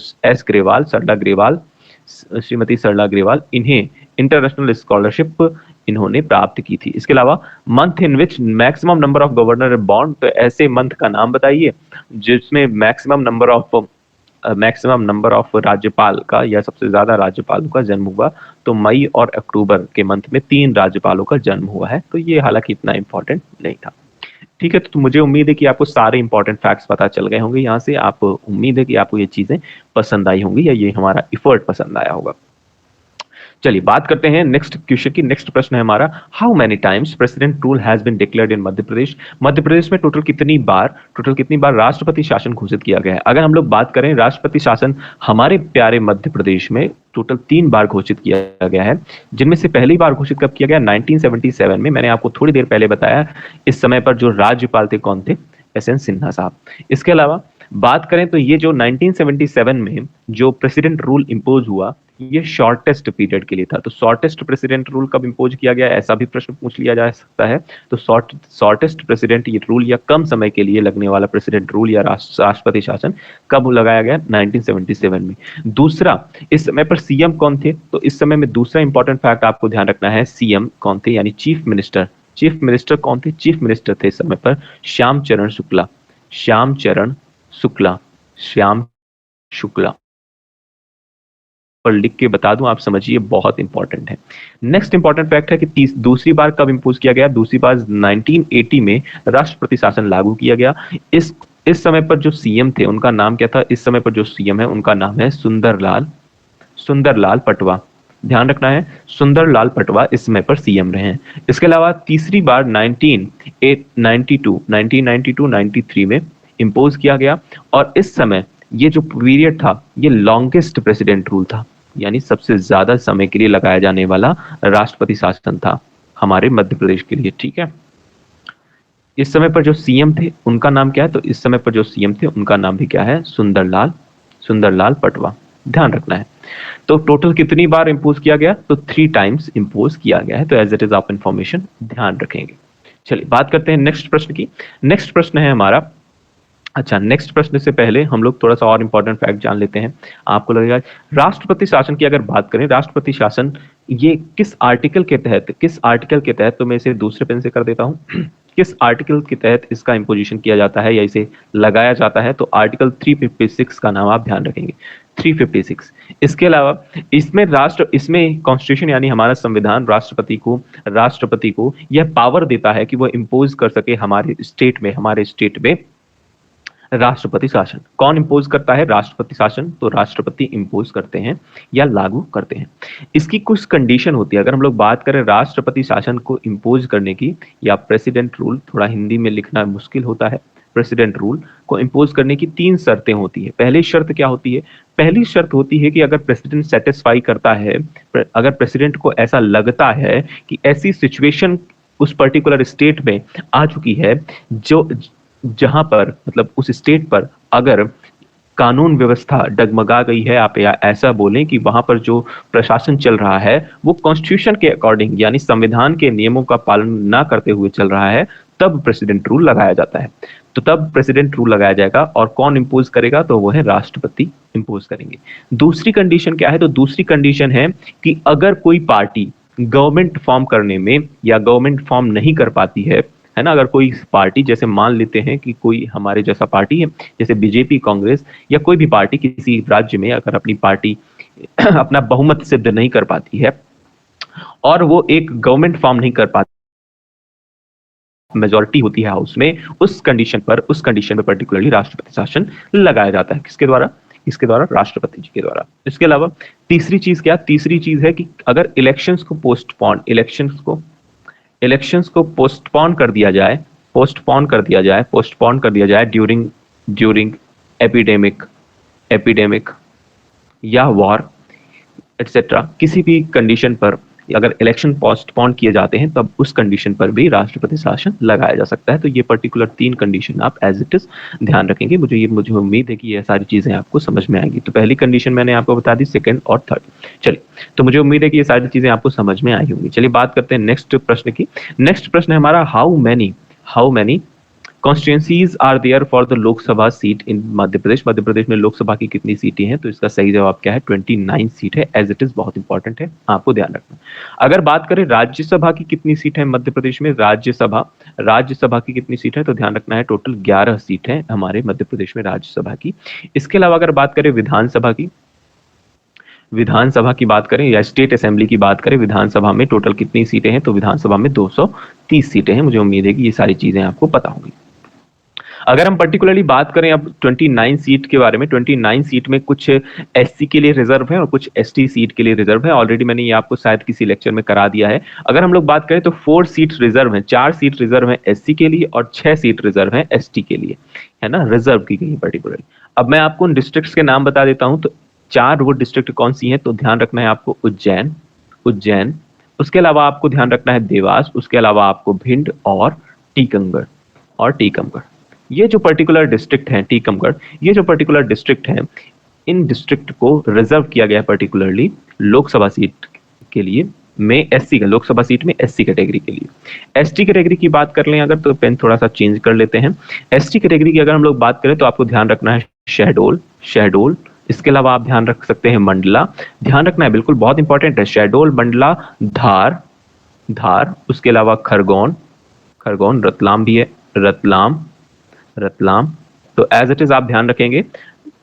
श्रीमती सरला ग्रेवाल, इन्हें इंटरनेशनल स्कॉलरशिप इन्होंने प्राप्त की थी। इसके अलावा month in which maximum number of governor born, तो ऐसे मंथ का नाम बताइए जिसमें मैक्सिमम नंबर ऑफ राज्यपाल का या सबसे ज्यादा राज्यपालों का जन्म हुआ। तो मई और अक्टूबर के मंथ में 3 राज्यपालों का जन्म हुआ है। तो ये हालांकि इतना इंपॉर्टेंट नहीं था। ठीक है। तो मुझे उम्मीद है कि आपको सारे इंपॉर्टेंट फैक्ट्स पता चल गए होंगे। यहाँ से आप उम्मीद है कि आपको ये चीजें पसंद आई होंगी या ये हमारा इफर्ट पसंद आया होगा। चलिए बात करते हैं नेक्स्ट क्वेश्चन की। नेक्स्ट प्रश्न है हमारा, how many times president rule has been declared in Madhya Pradesh. Madhya Pradesh में टोटल कितनी बार राष्ट्रपति शासन घोषित किया गया है। अगर हम लोग बात करें राष्ट्रपति शासन हमारे प्यारे मध्य प्रदेश में टोटल 3 बार घोषित किया गया है, जिनमें से पहली बार घोषित कब किया गया, 1977 में। मैंने आपको थोड़ी देर पहले बताया। इस समय पर जो राज्यपाल थे कौन थे, एस.एन. सिन्हा साहब। इसके अलावा बात करें तो ये जो 1977 में जो प्रेसिडेंट रूल इंपोज हुआ, ये शॉर्टेस्ट पीरियड के लिए था। तो शॉर्टेस्ट प्रेसिडेंट रूल कब इंपोज किया गया, ऐसा भी प्रश्न पूछ लिया जा सकता है। तो शॉर्टेस्ट प्रेसिडेंट ये रूल या कम समय के लिए लगने वाला प्रेसिडेंट रूल या राष्ट्रपति शासन कब लगाया गया, 1977 में। दूसरा, इस समय पर सीएम कौन थे, तो इस समय में दूसरा इंपॉर्टेंट फैक्ट आपको ध्यान रखना है, सीएम कौन थे, यानी चीफ मिनिस्टर। चीफ मिनिस्टर कौन थे, चीफ मिनिस्टर थे इस समय पर श्यामचरण शुक्ला। श्यामचरण शुक्ला, श्याम शुक्ला पर लिख के बता दूं, आप समझिए, बहुत इंपॉर्टेंट है। नेक्स्ट इंपॉर्टेंट फैक्ट है कि दूसरी बार कब इंपोज किया गया, दूसरी बार 1980 में राष्ट्रपति शासन लागू किया गया। इस समय पर जो सीएम थे उनका नाम क्या था, इस समय पर जो सीएम है उनका नाम है सुंदरलाल पटवा। ध्यान रखना है, सुंदरलाल पटवा इस समय पर सीएम रहे हैं। इसके अलावा तीसरी बार 1993 में इंपोज किया गया, और इस समय ये जो पीरियड था ये लॉन्गेस्ट प्रेसिडेंट रूल था, यानी सबसे ज्यादा समय के लिए लगाया जाने वाला राष्ट्रपति शासन था हमारे मध्य प्रदेश के लिए। ठीक है, इस समय पर जो सीएम थे उनका नाम क्या है, तो इस समय पर जो सीएम थे उनका नाम भी क्या है, सुंदरलाल पटवा। ध्यान रखना है। तो टोटल कितनी बार इंपोज किया गया, तो 3 टाइम्स इंपोज किया गया है। तो एज इट इज आप इंफॉर्मेशन ध्यान रखेंगे। चलिए बात करते हैं नेक्स्ट प्रश्न की। नेक्स्ट प्रश्न है हमारा, अच्छा, नेक्स्ट प्रश्न से पहले हम लोग थोड़ा सा और इंपॉर्टेंट फैक्ट जान लेते हैं। आपको लगेगा राष्ट्रपति शासन की अगर बात करें, राष्ट्रपति शासन ये किस आर्टिकल के तहत, तो मैं इसे दूसरे पेन से कर देता हूं। किस आर्टिकल के तहत इसका इंपोजिशन किया जाता है या इसे लगाया जाता है, तो आर्टिकल 356 का नाम आप ध्यान रखेंगे, 356। इसके अलावा इसमें कॉन्स्टिट्यूशन यानी हमारा संविधान राष्ट्रपति को यह पावर देता है कि वह इंपोज कर सके हमारे स्टेट में राष्ट्रपति शासन। कौन इंपोज करता है, राष्ट्रपति शासन, तो राष्ट्रपति इंपोज करते हैं या लागू करते हैं। इसकी कुछ कंडीशन होती है। अगर हम लोग बात करें राष्ट्रपति शासन को इंपोज करने की, या प्रेसिडेंट रूल, थोड़ा हिंदी में लिखना मुश्किल होता है, प्रेसिडेंट रूल को इंपोज करने की 3 शर्तें होती है। पहली शर्त क्या होती है, पहली शर्त होती है कि अगर प्रेसिडेंट सेटिस्फाई करता है, अगर प्रेसिडेंट को ऐसा लगता है कि ऐसी सिचुएशन उस पर्टिकुलर स्टेट में आ चुकी है जहां पर मतलब उस स्टेट पर अगर कानून व्यवस्था डगमगा गई है, आप या ऐसा बोलें कि वहां पर जो प्रशासन चल रहा है वो कॉन्स्टिट्यूशन के अकॉर्डिंग यानी संविधान के नियमों का पालन ना करते हुए चल रहा है, तब प्रेसिडेंट रूल लगाया जाता है। तो तब प्रेसिडेंट रूल लगाया जाएगा, और कौन इंपोज करेगा, तो वो है राष्ट्रपति इंपोज करेंगे। दूसरी कंडीशन क्या है, तो दूसरी कंडीशन है कि अगर कोई पार्टी गवर्नमेंट फॉर्म करने में या गवर्नमेंट फॉर्म नहीं कर पाती है ना, अगर कोई पार्टी, जैसे मान लेते हैं कि कोई हमारे जैसा पार्टी है, जैसे बीजेपी, कांग्रेस या कोई भी पार्टी किसी राज्य में अगर अपनी पार्टी अपना बहुमत सिद्ध नहीं कर पाती है और वो एक गवर्नमेंट फॉर्म नहीं कर पाती, मेजॉरिटी होती है हाउस में, उस कंडीशन पर पर्टिकुलरली राष्ट्रपति शासन लगाया जाता है। किसके द्वारा, इसके द्वारा, राष्ट्रपति जी के द्वारा। इसके अलावा तीसरी चीज क्या, तीसरी चीज है कि अगर इलेक्शंस को पोस्टपोन कर दिया जाए ड्यूरिंग एपिडेमिक या वॉर एटसेट्रा, किसी भी कंडीशन पर अगर इलेक्शन पोस्टपोन किए जाते हैं तब उस कंडीशन पर भी राष्ट्रपति शासन लगाया जा सकता है। तो ये पर्टिकुलर 3 कंडीशन आप एज इट इज ध्यान रखेंगे। मुझे उम्मीद है कि ये सारी चीजें आपको समझ में आएंगी। तो पहली कंडीशन मैंने आपको बता दी, सेकंड और थर्ड। चलिए, तो मुझे उम्मीद है कि ये सारी चीजें आपको समझ में आई होंगी। चलिए बात करते हैं नेक्स्ट प्रश्न की। नेक्स्ट प्रश्न है हमारा, how many constituencies are there for the Lok Sabha seat in Madhya Pradesh. Madhya Pradesh में लोकसभा की कितनी सीटें हैं, तो इसका सही जवाब क्या है, 29 सीट है। एज इट इज बहुत इंपॉर्टेंट है, आपको ध्यान रखना। अगर बात करें राज्यसभा की कितनी सीट है मध्य प्रदेश में, राज्यसभा की कितनी सीट है, तो ध्यान रखना है टोटल 11 सीट है हमारे मध्य प्रदेश में राज्यसभा की। इसके अलावा अगर बात करें विधानसभा की बात करें या स्टेट असेंबली की बात करें, विधानसभा में टोटल कितनी सीटें हैं, तो विधानसभा में 230 सीटें हैं। मुझे उम्मीद है कि ये सारी चीजें आपको पता होंगी। अगर हम पर्टिकुलरली बात करें अब 29 सीट के बारे में, 29 सीट में कुछ एससी के लिए रिजर्व है और कुछ एसटी सीट के लिए रिजर्व है। ऑलरेडी मैंने ये आपको शायद किसी लेक्चर में करा दिया है। अगर हम लोग बात करें तो 4 सीट रिजर्व है, 4 सीट रिजर्व है एससी के लिए और 6 सीट रिजर्व है एसटी के लिए, है ना, रिजर्व की गई पर्टिकुलरली। अब मैं आपको उन डिस्ट्रिक्ट्स के नाम बता देता हूं। तो 4 वो डिस्ट्रिक्ट कौन सी है, तो ध्यान रखना है आपको उज्जैन, उज्जैन, उसके अलावा आपको ध्यान रखना है देवास, उसके अलावा आपको भिंड और टीकमगढ़, और टीकमगढ़। ये जो पर्टिकुलर डिस्ट्रिक्ट है टीकमगढ़, ये जो पर्टिकुलर डिस्ट्रिक्ट है, इन डिस्ट्रिक्ट को रिजर्व किया गया है पर्टिकुलरली लोकसभा सीट के लिए में एससी का, लोकसभा सीट में एससी कैटेगरी के लिए। एसटी कैटेगरी की बात कर लें अगर, तो पेन थोड़ा सा चेंज कर लेते हैं। एसटी कैटेगरी की अगर हम लोग बात करें तो आपको ध्यान रखना है शहडोल, शहडोल, इसके अलावा आप ध्यान रख सकते हैं मंडला, ध्यान रखना है बिल्कुल बहुत इंपॉर्टेंट है, शहडोल, मंडला, धार, धार, उसके अलावा खरगोन, खरगोन, रतलाम भी है, रतलाम, रतलाम, तो एज इट इज आप ध्यान रखेंगे।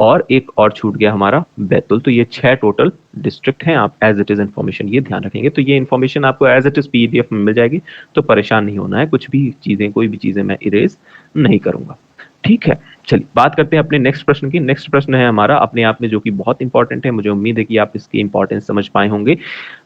और एक और छूट गया हमारा बैतूल। तो ये 6 टोटल डिस्ट्रिक्ट हैं, आप एज इट इज इंफॉर्मेशन ये ध्यान रखेंगे। तो ये इंफॉर्मेशन आपको एज इट इज पीडीएफ में मिल जाएगी, तो परेशान नहीं होना है, कुछ भी चीजें, कोई भी चीजें मैं इरेज नहीं करूंगा, ठीक है। चलिए बात करते हैं अपने नेक्स्ट प्रश्न की। नेक्स्ट प्रश्न है हमारा अपने आप में जो कि बहुत इंपॉर्टेंट है, मुझे उम्मीद है कि आप इसकी इंपॉर्टेंस समझ पाए होंगे।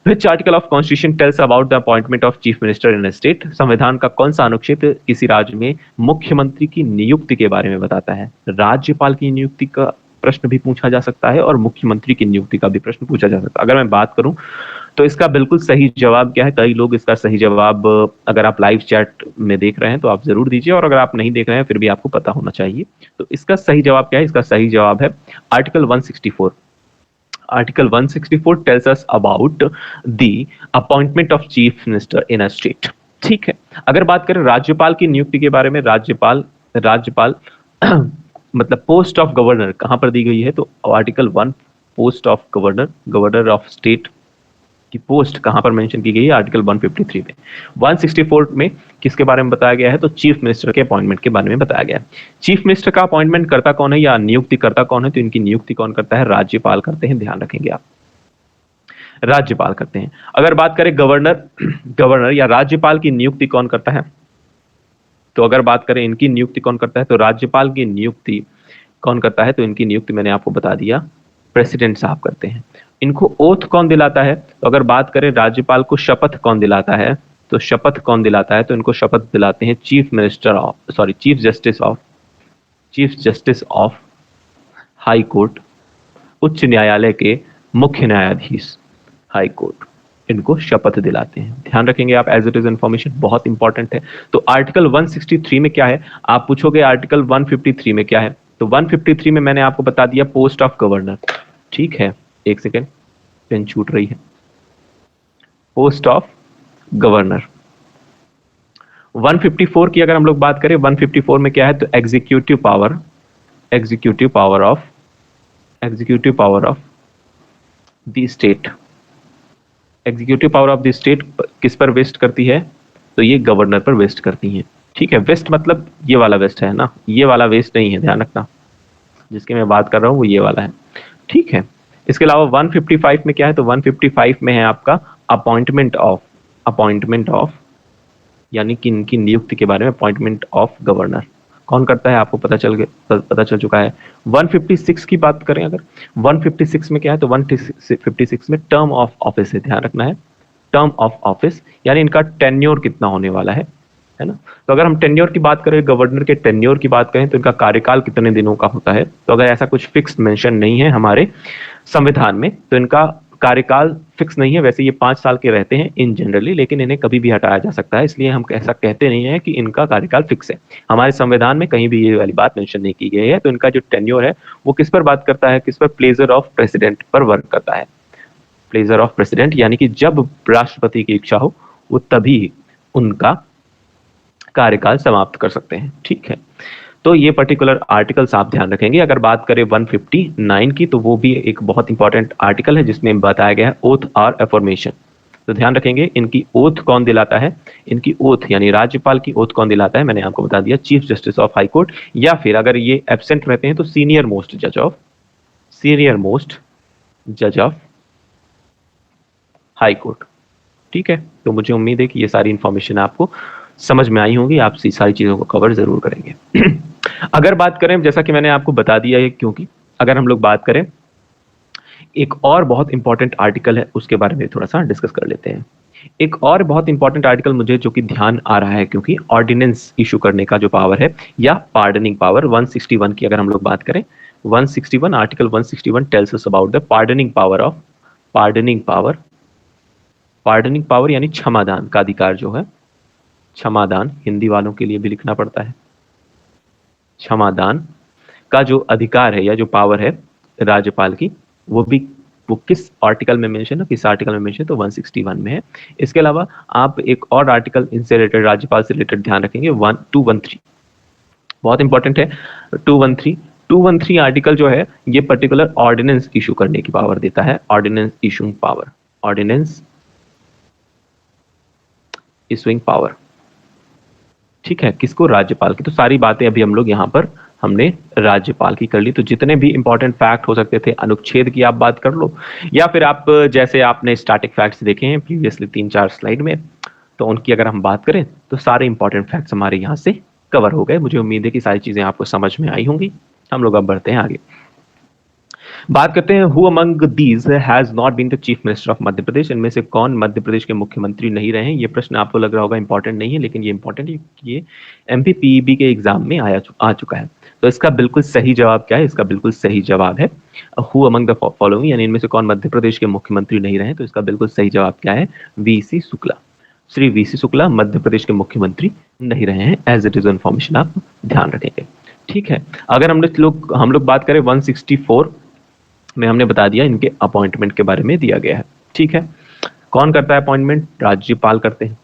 Which article of constitution tells about the appointment of chief minister in a state? संविधान का कौन सा अनुच्छेद किसी राज्य में मुख्यमंत्री की नियुक्ति के बारे में बताता है? राज्यपाल की नियुक्ति का प्रश्न भी पूछा जा सकता है और मुख्यमंत्री की नियुक्ति का भी प्रश्न पूछा जा सकता है। अगर मैं बात करूं तो इसका बिल्कुल सही जवाब क्या है? कई लोग इसका सही जवाब, अगर आप लाइव चैट में देख रहे हैं तो आप जरूर दीजिए, और अगर आप नहीं देख रहे हैं फिर भी आपको पता होना चाहिए। तो इसका सही जवाब क्या है? इसका सही जवाब है article 164। Article 164 tells us about the appointment of chief minister in a state, ठीक है। अगर बात करें राज्यपाल की नियुक्ति के बारे में, राज्यपाल, राज्यपाल मतलब पोस्ट ऑफ गवर्नर कहां पर दी गई है? तो article 1 post of governor, governor of state की पोस्ट कहां पर मेंशन की गई है? आर्टिकल 153 में। 164 में किसके बारे में बताया गया है? तो चीफ मिनिस्टर के अपॉइंटमेंट के बारे में बताया गया है। चीफ मिनिस्टर का अपॉइंटमेंट करता कौन है या नियुक्ति करता कौन है? तो इनकी नियुक्ति कौन करता है? राज्यपाल करते हैं, ध्यान रखेंगे आप, राज्यपाल करते हैं। अगर बात करें गवर्नर, गवर्नर या राज्यपाल की नियुक्ति कौन करता है? तो अगर बात करें इनकी नियुक्ति कौन करता है, तो राज्यपाल की नियुक्ति कौन करता है? तो इनकी नियुक्ति मैंने आपको बता दिया, प्रेसिडेंट साहब करते हैं। इनको ओथ कौन दिलाता है? तो अगर बात करें राज्यपाल को शपथ कौन दिलाता है, तो शपथ कौन दिलाता है? तो इनको शपथ दिलाते हैं chief minister of, sorry, chief justice of, chief justice of high court, उच्च न्यायालय के मुख्य न्यायाधीश, हाई कोर्ट, इनको शपथ दिलाते हैं। ध्यान रखेंगे आप, एज इट इज इंफॉर्मेशन बहुत इंपॉर्टेंट है। तो आर्टिकल 163 में क्या है? आप पूछोगे आर्टिकल 153 में क्या है? तो 153 में मैंने आपको बता दिया पोस्ट ऑफ गवर्नर, ठीक है, एक सेकेंड, पेन छूट रही है, पोस्ट ऑफ गवर्नर। 154 की अगर हम लोग बात करें, 154 में क्या है? तो executive power, executive power of, executive power of the state, executive power of the state किस पर वेस्ट करती है? तो ये गवर्नर पर वेस्ट करती है, ठीक है। वेस्ट मतलब ये वाला वेस्ट है ना, ये वाला वेस्ट नहीं है, ध्यान रखना, जिसकी मैं बात कर रहा हूं वो ये वाला है, ठीक है। इसके अलावा 155 में क्या है? तो 155 में है आपका अपॉइंटमेंट ऑफ, अपॉइंटमेंट ऑफ, यानी कि इनकी नियुक्ति के बारे में, अपॉइंटमेंट ऑफ गवर्नर कौन करता है? आपको पता चल चुका है। 156 की बात करें अगर, 156 में क्या है? तो 156 में टर्म ऑफ ऑफिस है, ध्यान रखना है, टर्म ऑफ ऑफिस, यानी इनका टेन्योर कितना होने वाला है ना। तो अगर हम टेन्योर की बात करें, गवर्नर के टेन्योर की बात करें, तो इनका कार्यकाल कितने दिनों का होता है? तो अगर ऐसा कुछ फिक्स मेंशन नहीं है हमारे संविधान में, तो इनका कार्यकाल फिक्स नहीं है। वैसे ये 5 साल के रहते हैं इन जनरली, लेकिन इन्हें कभी भी हटाया जा सकता है, इसलिए हम ऐसा कहते नहीं है कि इनका कार्यकाल फिक्स है। हमारे संविधान में कहीं भी ये वाली बात मेंशन नहीं की गई है। तो इनका जो टेन्योर है वो किस पर बात करता है? किस पर? प्लेजर ऑफ प्रेसिडेंट पर वर्क करता है, प्लेजर ऑफ प्रेसिडेंट, यानी कि जब राष्ट्रपति की इच्छा हो वो तभी उनका कार्यकाल समाप्त कर सकते हैं, ठीक है। तो ये पर्टिकुलर आर्टिकल्स आप ध्यान रखेंगे। अगर बात करें 159 की, तो वो भी एक बहुत इंपॉर्टेंट आर्टिकल है जिसमें बताया गया है ओथ और एफर्मेशन। तो ध्यान रखेंगे इनकी ओथ कौन दिलाता है? इनकी ओथ यानी राज्यपाल की ओथ कौन दिलाता है? मैंने आपको बता दिया, chief justice of high court, या फिर अगर ये एब्सेंट रहते हैं तो सीनियर मोस्ट जज ऑफ, सीनियर मोस्ट जज ऑफ हाई कोर्ट, ठीक है। तो मुझे उम्मीद है कि ये सारी इंफॉर्मेशन आपको समझ में आई होगी, आप सारी चीजों को कवर जरूर करेंगे। अगर बात करें, जैसा कि मैंने आपको बता दिया है, क्योंकि अगर हम लोग बात करें एक और बहुत इंपॉर्टेंट आर्टिकल है, उसके बारे में थोड़ा सा डिस्कस कर लेते हैं। एक और बहुत इंपॉर्टेंट आर्टिकल मुझे जो कि ध्यान आ रहा है, क्योंकि ऑर्डिनेंस इशू करने का जो पावर है या पार्डनिंग पावर 161 की अगर हम लोग बात करें, 161 article 161 tells us about the pardoning power of pardoning power यानी क्षमादान का अधिकार जो है, क्षमादान हिंदी वालों के लिए भी लिखना पड़ता है, क्षमादान का जो अधिकार है या जो पावर है राज्यपाल की, वो किस आर्टिकल में मेंशन है, किस आर्टिकल में मेंशन है, तो 161 में है। इसके अलावा आप एक और आर्टिकल इनसे रिलेटेड, राज्यपाल से रिलेटेड ध्यान रखेंगे, 213 बहुत इंपॉर्टेंट है। 213 आर्टिकल जो है ये पर्टिकुलर ऑर्डिनेंस इशू करने की पावर देता है, ordinance issuing power, ordinance issuing power, ठीक है, किसको, राज्यपाल की। तो सारी बातें अभी हम लोग यहाँ पर हमने राज्यपाल की कर ली। तो जितने भी इंपॉर्टेंट फैक्ट हो सकते थे, अनुच्छेद की आप बात कर लो, या फिर आप जैसे आपने स्टैटिक फैक्ट्स देखे हैं प्रीवियसली 3-4 स्लाइड में, तो उनकी अगर हम बात करें तो सारे इंपॉर्टेंट फैक्ट्स हमारे यहाँ से कवर हो गए। मुझे उम्मीद है कि सारी चीजें आपको समझ में आई होंगी। हम लोग अब बढ़ते हैं आगे, बात करते हैं who among these has not been the chief minister of Madhya Pradesh. इनमें से कौन मध्य प्रदेश के मुख्यमंत्री नहीं रहे हैं। ये प्रश्न आपको लग रहा होगा इंपॉर्टेंट नहीं है, लेकिन ये इंपॉर्टेंट है, ये एमपीपीईबी के एग्जाम में आ चुका है। तो इसका बिल्कुल सही जवाब क्या है, इसका बिल्कुल सही जवाब है हु अमंग द फॉलोइंग, यानी इनमें से कौन मध्य प्रदेश के मुख्यमंत्री नहीं रहे। तो इसका बिल्कुल सही जवाब क्या है, वीसी शुक्ला। श्री वीसी शुक्ला मध्य प्रदेश के मुख्यमंत्री नहीं रहे हैं। एज इट इज इन्फॉर्मेशन आप ध्यान रखेंगे, ठीक है। अगर हम लोग बात करें 164 में, हमने बता दिया इनके अपॉइंटमेंट के बारे में दिया गया है, ठीक है। कौन करता है अपॉइंटमेंट, राज्यपाल करते हैं।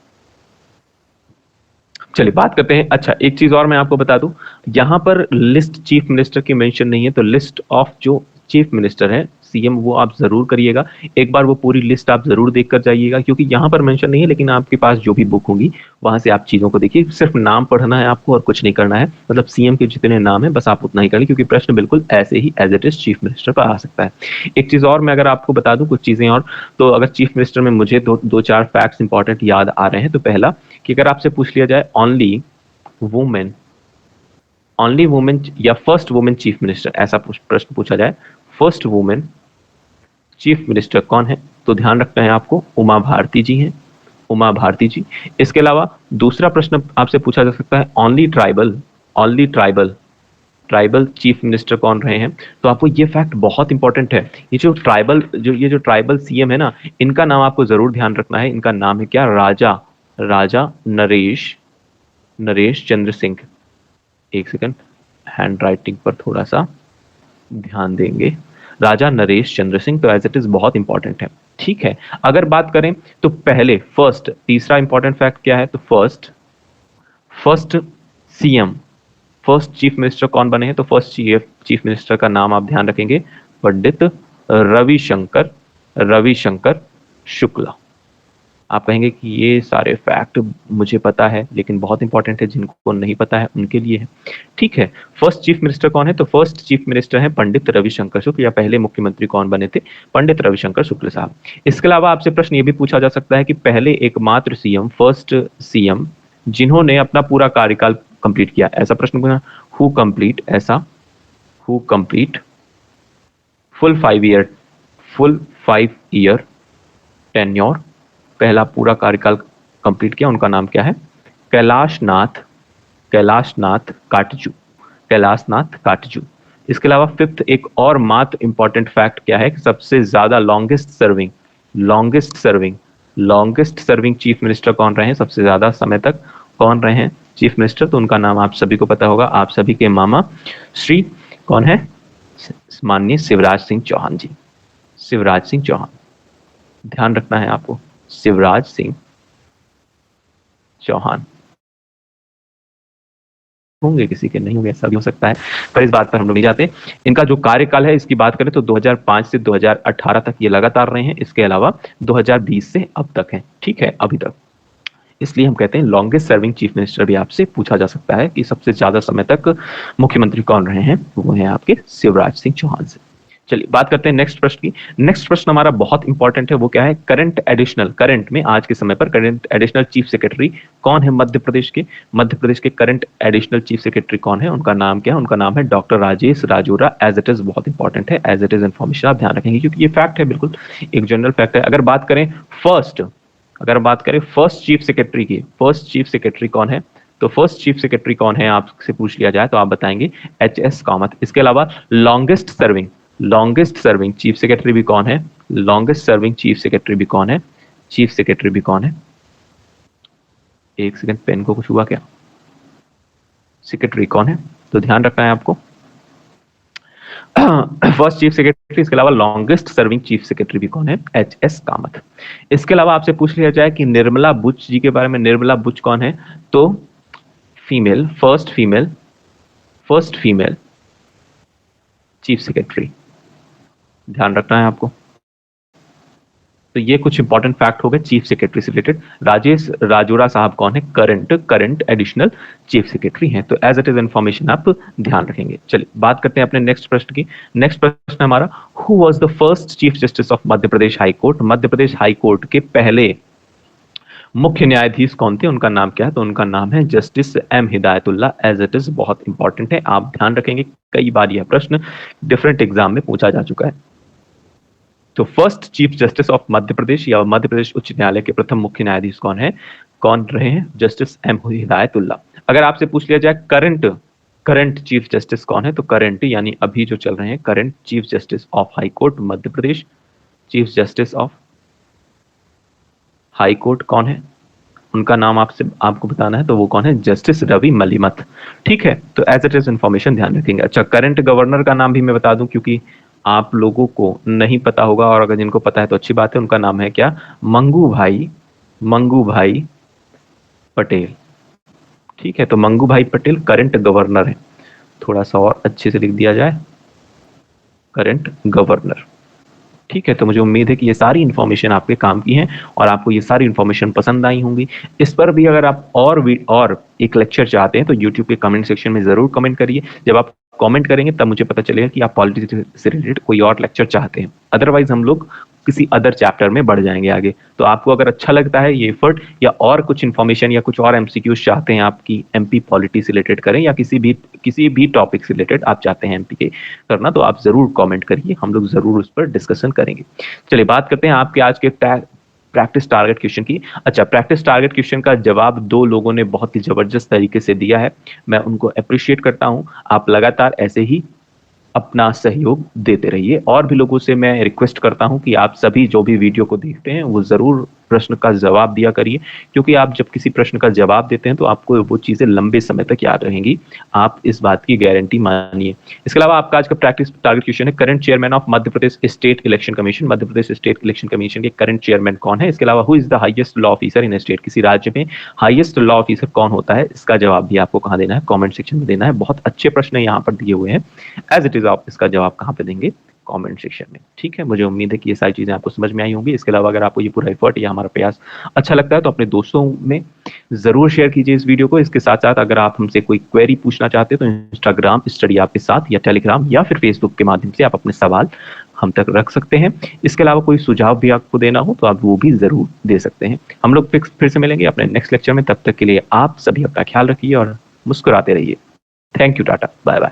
चलिए बात करते हैं। अच्छा, एक चीज और मैं आपको बता दूं, यहां पर लिस्ट चीफ मिनिस्टर की मेंशन नहीं है, तो लिस्ट ऑफ जो चीफ मिनिस्टर है, सीएम, वो आप जरूर करिएगा। एक बार वो पूरी लिस्ट आप जरूर देख कर जाइएगा, क्योंकि यहां पर मेंशन नहीं है, लेकिन आपके पास जो भी बुक होगी वहां से आप चीजों को देखिए। सिर्फ नाम पढ़ना है आपको और कुछ नहीं करना है, मतलब सीएम के जितने नाम है बस आप उतना ही करें, क्योंकि प्रश्न बिल्कुल ऐसे ही as it is chief minister पर आ सकता है। एक चीज और मैं अगर आपको बता दूं, कुछ चीजें और, तो अगर चीफ मिनिस्टर में मुझे दो चार फैक्ट्स इंपॉर्टेंट याद आ रहे हैं। तो पहला कि अगर आपसे पूछ लिया जाए ओनली वुमेन या फर्स्ट वुमेन चीफ मिनिस्टर, ऐसा प्रश्न पूछा जाए, फर्स्ट वुमेन चीफ मिनिस्टर कौन है, तो ध्यान रखना है आपको, उमा भारती जी हैं, उमा भारती जी। इसके अलावा दूसरा प्रश्न आपसे पूछा जा सकता है, ओनली ट्राइबल चीफ मिनिस्टर कौन रहे हैं। तो आपको ये फैक्ट बहुत इंपॉर्टेंट है, ये जो ट्राइबल सीएम है ना, इनका नाम आपको जरूर ध्यान रखना है। इनका नाम है क्या, राजा नरेश चंद्र सिंह। एक सेकंड, हैंड राइटिंग पर थोड़ा सा ध्यान देंगे, राजा नरेश चंद्र सिंह। तो एज इट इज बहुत इंपॉर्टेंट है, ठीक है। अगर बात करें तो पहले फर्स्ट, तीसरा इंपॉर्टेंट फैक्ट क्या है, तो first CM, first chief minister कौन बने हैं, तो फर्स्ट चीफ मिनिस्टर का नाम आप ध्यान रखेंगे, पंडित रविशंकर शुक्ला। आप कहेंगे कि ये सारे फैक्ट मुझे पता है, लेकिन बहुत इंपॉर्टेंट है, जिनको नहीं पता है उनके लिए है, ठीक है। फर्स्ट चीफ मिनिस्टर कौन है, तो फर्स्ट चीफ मिनिस्टर है पंडित रविशंकर शुक्ल, या पहले मुख्यमंत्री कौन बने थे, पंडित रविशंकर शुक्ल साहब। इसके अलावा आपसे प्रश्न ये भी पूछा जा सकता है कि पहले एकमात्र सीएम, फर्स्ट सीएम जिन्होंने अपना पूरा कार्यकाल कंप्लीट किया, ऐसा प्रश्न पूछा, who complete full 5 year tenure, पहला पूरा कार्यकाल कंप्लीट किया, उनका नाम क्या है, कैलाशनाथ काटजू। इसके अलावा फिफ्थ एक और मात्र इंपॉर्टेंट फैक्ट क्या है, सबसे ज्यादा लॉन्गेस्ट सर्विंग चीफ मिनिस्टर कौन रहे हैं, सबसे ज्यादा समय तक कौन रहे हैं चीफ मिनिस्टर, तो उनका नाम आप सभी को पता होगा, आप सभी के मामा श्री कौन है, माननीय शिवराज सिंह चौहान जी, शिवराज सिंह चौहान। ध्यान रखना है आपको, शिवराज सिंह चौहान, होंगे किसी के नहीं होंगे, ऐसा भी हो सकता है, पर इस बात पर हम लोग नहीं जाते। इनका जो कार्यकाल है इसकी बात करें तो 2005 से 2018 तक ये लगातार रहे हैं, इसके अलावा 2020 से अब तक है, ठीक है, अभी तक। इसलिए हम कहते हैं लॉन्गेस्ट सर्विंग चीफ मिनिस्टर भी आपसे पूछा जा सकता है कि सबसे ज्यादा समय तक मुख्यमंत्री कौन रहे हैं, वो है आपके शिवराज सिंह चौहान से। चलिए बात करते हैं नेक्स्ट प्रश्न की। नेक्स्ट प्रश्न हमारा बहुत इंपॉर्टेंट है, वो क्या है, करंट एडिशनल, करंट में आज के समय पर करंट एडिशनल चीफ सेक्रेटरी कौन है मध्य प्रदेश के? मध्य प्रदेश के करंट एडिशनल चीफ सेक्रेटरी कौन है, उनका नाम क्या है? उनका नाम है doctor Rajesh Rajora. As it is, बहुत इंपॉर्टेंट है, एज इट इज इन्फॉर्मेशन आप ध्यान रखेंगे क्योंकि ये फैक्ट है, बिल्कुल एक जनरल फैक्ट है। अगर बात करें फर्स्ट चीफ सेक्रेटरी की, फर्स्ट चीफ सेक्रेटरी कौन है, तो फर्स्ट चीफ सेक्रेटरी कौन है आपसे पूछ लिया जाए तो आप बताएंगे एच.एस. कामत। इसके अलावा लॉन्गेस्ट सर्विंग चीफ सेक्रेटरी भी कौन है? लॉन्गेस्ट सर्विंग चीफ सेक्रेटरी भी कौन है? चीफ सेक्रेटरी भी कौन है? एक सेकंड, पेन को कुछ हुआ क्या? सेक्रेटरी कौन है, तो ध्यान रखना है आपको। फर्स्ट चीफ सेक्रेटरी, इसके अलावा लॉन्गेस्ट सर्विंग चीफ सेक्रेटरी भी कौन है? एच.एस. कामत। इसके अलावा आपसे पूछ लिया जाए कि निर्मला बुच जी के बारे में, निर्मला बुच कौन है, तो female, first female chief secretary, ध्यान रखना है आपको। तो ये कुछ इंपॉर्टेंट फैक्ट हो गए चीफ सेक्रेटरी से रिलेटेड। राजेश राजौरा साहब कौन है? करंट एडिशनल चीफ सेक्रेटरी हैं, तो एज इट इज इंफॉर्मेशन आप ध्यान रखेंगे। चलिए बात करते हैं अपने नेक्स्ट प्रश्न की। नेक्स्ट प्रश्न हमारा, who was the first chief justice of Madhya Pradesh high court? Madhya Pradesh high court के पहले मुख्य न्यायाधीश कौन थे, उनका नाम क्या है? तो उनका नाम है justice M Hidayatullah. As it is, बहुत इंपॉर्टेंट है, आप ध्यान रखेंगे, कई बार यह प्रश्न डिफरेंट एग्जाम में पूछा जा चुका है। तो first chief justice of Madhya प्रदेश या मध्य प्रदेश उच्च न्यायालय के प्रथम मुख्य न्यायाधीश कौन है, कौन रहे हैं? Justice M Hidayatullah. अगर आपसे पूछ लिया जाए करंट चीफ जस्टिस कौन है, तो करंट यानी अभी जो चल रहे हैं, current chief justice of high court Madhya Pradesh, chief justice of high court कौन है, उनका नाम आपको बताना है, तो वो कौन है? जस्टिस रवि मलिमथ। ठीक है, तो एज इट इज इंफॉर्मेशन ध्यान रखेंगे। अच्छा, करंट गवर्नर का नाम भी मैं बता दूं क्योंकि आप लोगों को नहीं पता होगा, और अगर जिनको पता है तो अच्छी बात है। उनका नाम है क्या? मंगू भाई पटेल। ठीक है, तो मंगू भाई पटेल करंट गवर्नर है। थोड़ा सा और अच्छे से लिख दिया जाए, करंट गवर्नर। ठीक है, तो मुझे उम्मीद है कि ये सारी इन्फॉर्मेशन आपके काम की है और आपको ये सारी इन्फॉर्मेशन पसंद आई होंगी। इस पर भी अगर आप और एक लेक्चर चाहते हैं तो यूट्यूब के कमेंट सेक्शन में जरूर कमेंट करिए। जब आप कमेंट करेंगे तब मुझे पता चलेगा कि आप पॉलिटिक्स से रिलेटेड कोई और लेक्चर चाहते हैं। अदरवाइज हम लोग किसी अदर चैप्टर में बढ़ जाएंगे आगे। तो आपको अगर अच्छा लगता है ये एफर्ट, या और कुछ इन्फॉर्मेशन या कुछ और एमसीक्यूज चाहते हैं आपकी एमपी पॉलिटी से रिलेटेड करें, या किसी भी टॉपिक से रिलेटेड आप चाहते हैं एमपी के करना, तो आप जरूर कमेंट करिए, हम लोग जरूर उस पर डिस्कशन करेंगे। चलिए बात करते हैं आपके आज के प्रैक्टिस टारगेट क्वेश्चन की। अच्छा, प्रैक्टिस टारगेट क्वेश्चन का जवाब 2 लोगों ने बहुत ही जबरदस्त तरीके से दिया है, मैं उनको अप्रिशिएट करता हूं। आप लगातार ऐसे ही अपना सहयोग देते रहिए। और भी लोगों से मैं रिक्वेस्ट करता हूं कि आप सभी जो भी वीडियो को देखते हैं वो जरूर प्रश्न का जवाब दिया करिए, क्योंकि आप जब किसी प्रश्न का जवाब देते हैं तो आपको वो चीजें लंबे समय तक याद रहेंगी, आप इस बात की गारंटी मानिए। इसके अलावा आपका आज का प्रैक्टिस टारगेट क्वेश्चन है, current chairman of Madhya Pradesh state election commission. Madhya Pradesh state election commission के करंट चेयरमैन कौन है? इसके अलावा who is the highest law officer in state? किसी राज्य में हाईएस्ट लॉ ऑफिसर कौन होता है? इसका जवाब भी आपको कहां देना है? कॉमेंट सेक्शन में देना है। बहुत अच्छे प्रश्न यहाँ पर दिए हुए हैं, एज इट इज आप इसका जवाब कहां पे देंगे? कमेंट सेक्शन में। ठीक है, मुझे उम्मीद है कि ये सारी चीजें आपको समझ में आई होंगी। इसके अलावा अगर आपको ये पूरा एफर्ट या हमारा प्रयास अच्छा लगता है तो अपने दोस्तों में जरूर शेयर कीजिए इस वीडियो को। इसके साथ साथ अगर आप हमसे कोई क्वेरी पूछना चाहते हैं तो इंस्टाग्राम स्टडी आपके साथ, या टेलीग्राम या फिर फेसबुक के माध्यम से आप अपने सवाल हम तक रख सकते हैं। इसके अलावा कोई सुझाव भी आपको देना हो तो आप वो भी जरूर दे सकते हैं। हम लोग फिर से मिलेंगे अपने नेक्स्ट लेक्चर में। तब तक के लिए आप सभी अपना ख्याल रखिए और मुस्कुराते रहिए। Thank you, tata, bye bye.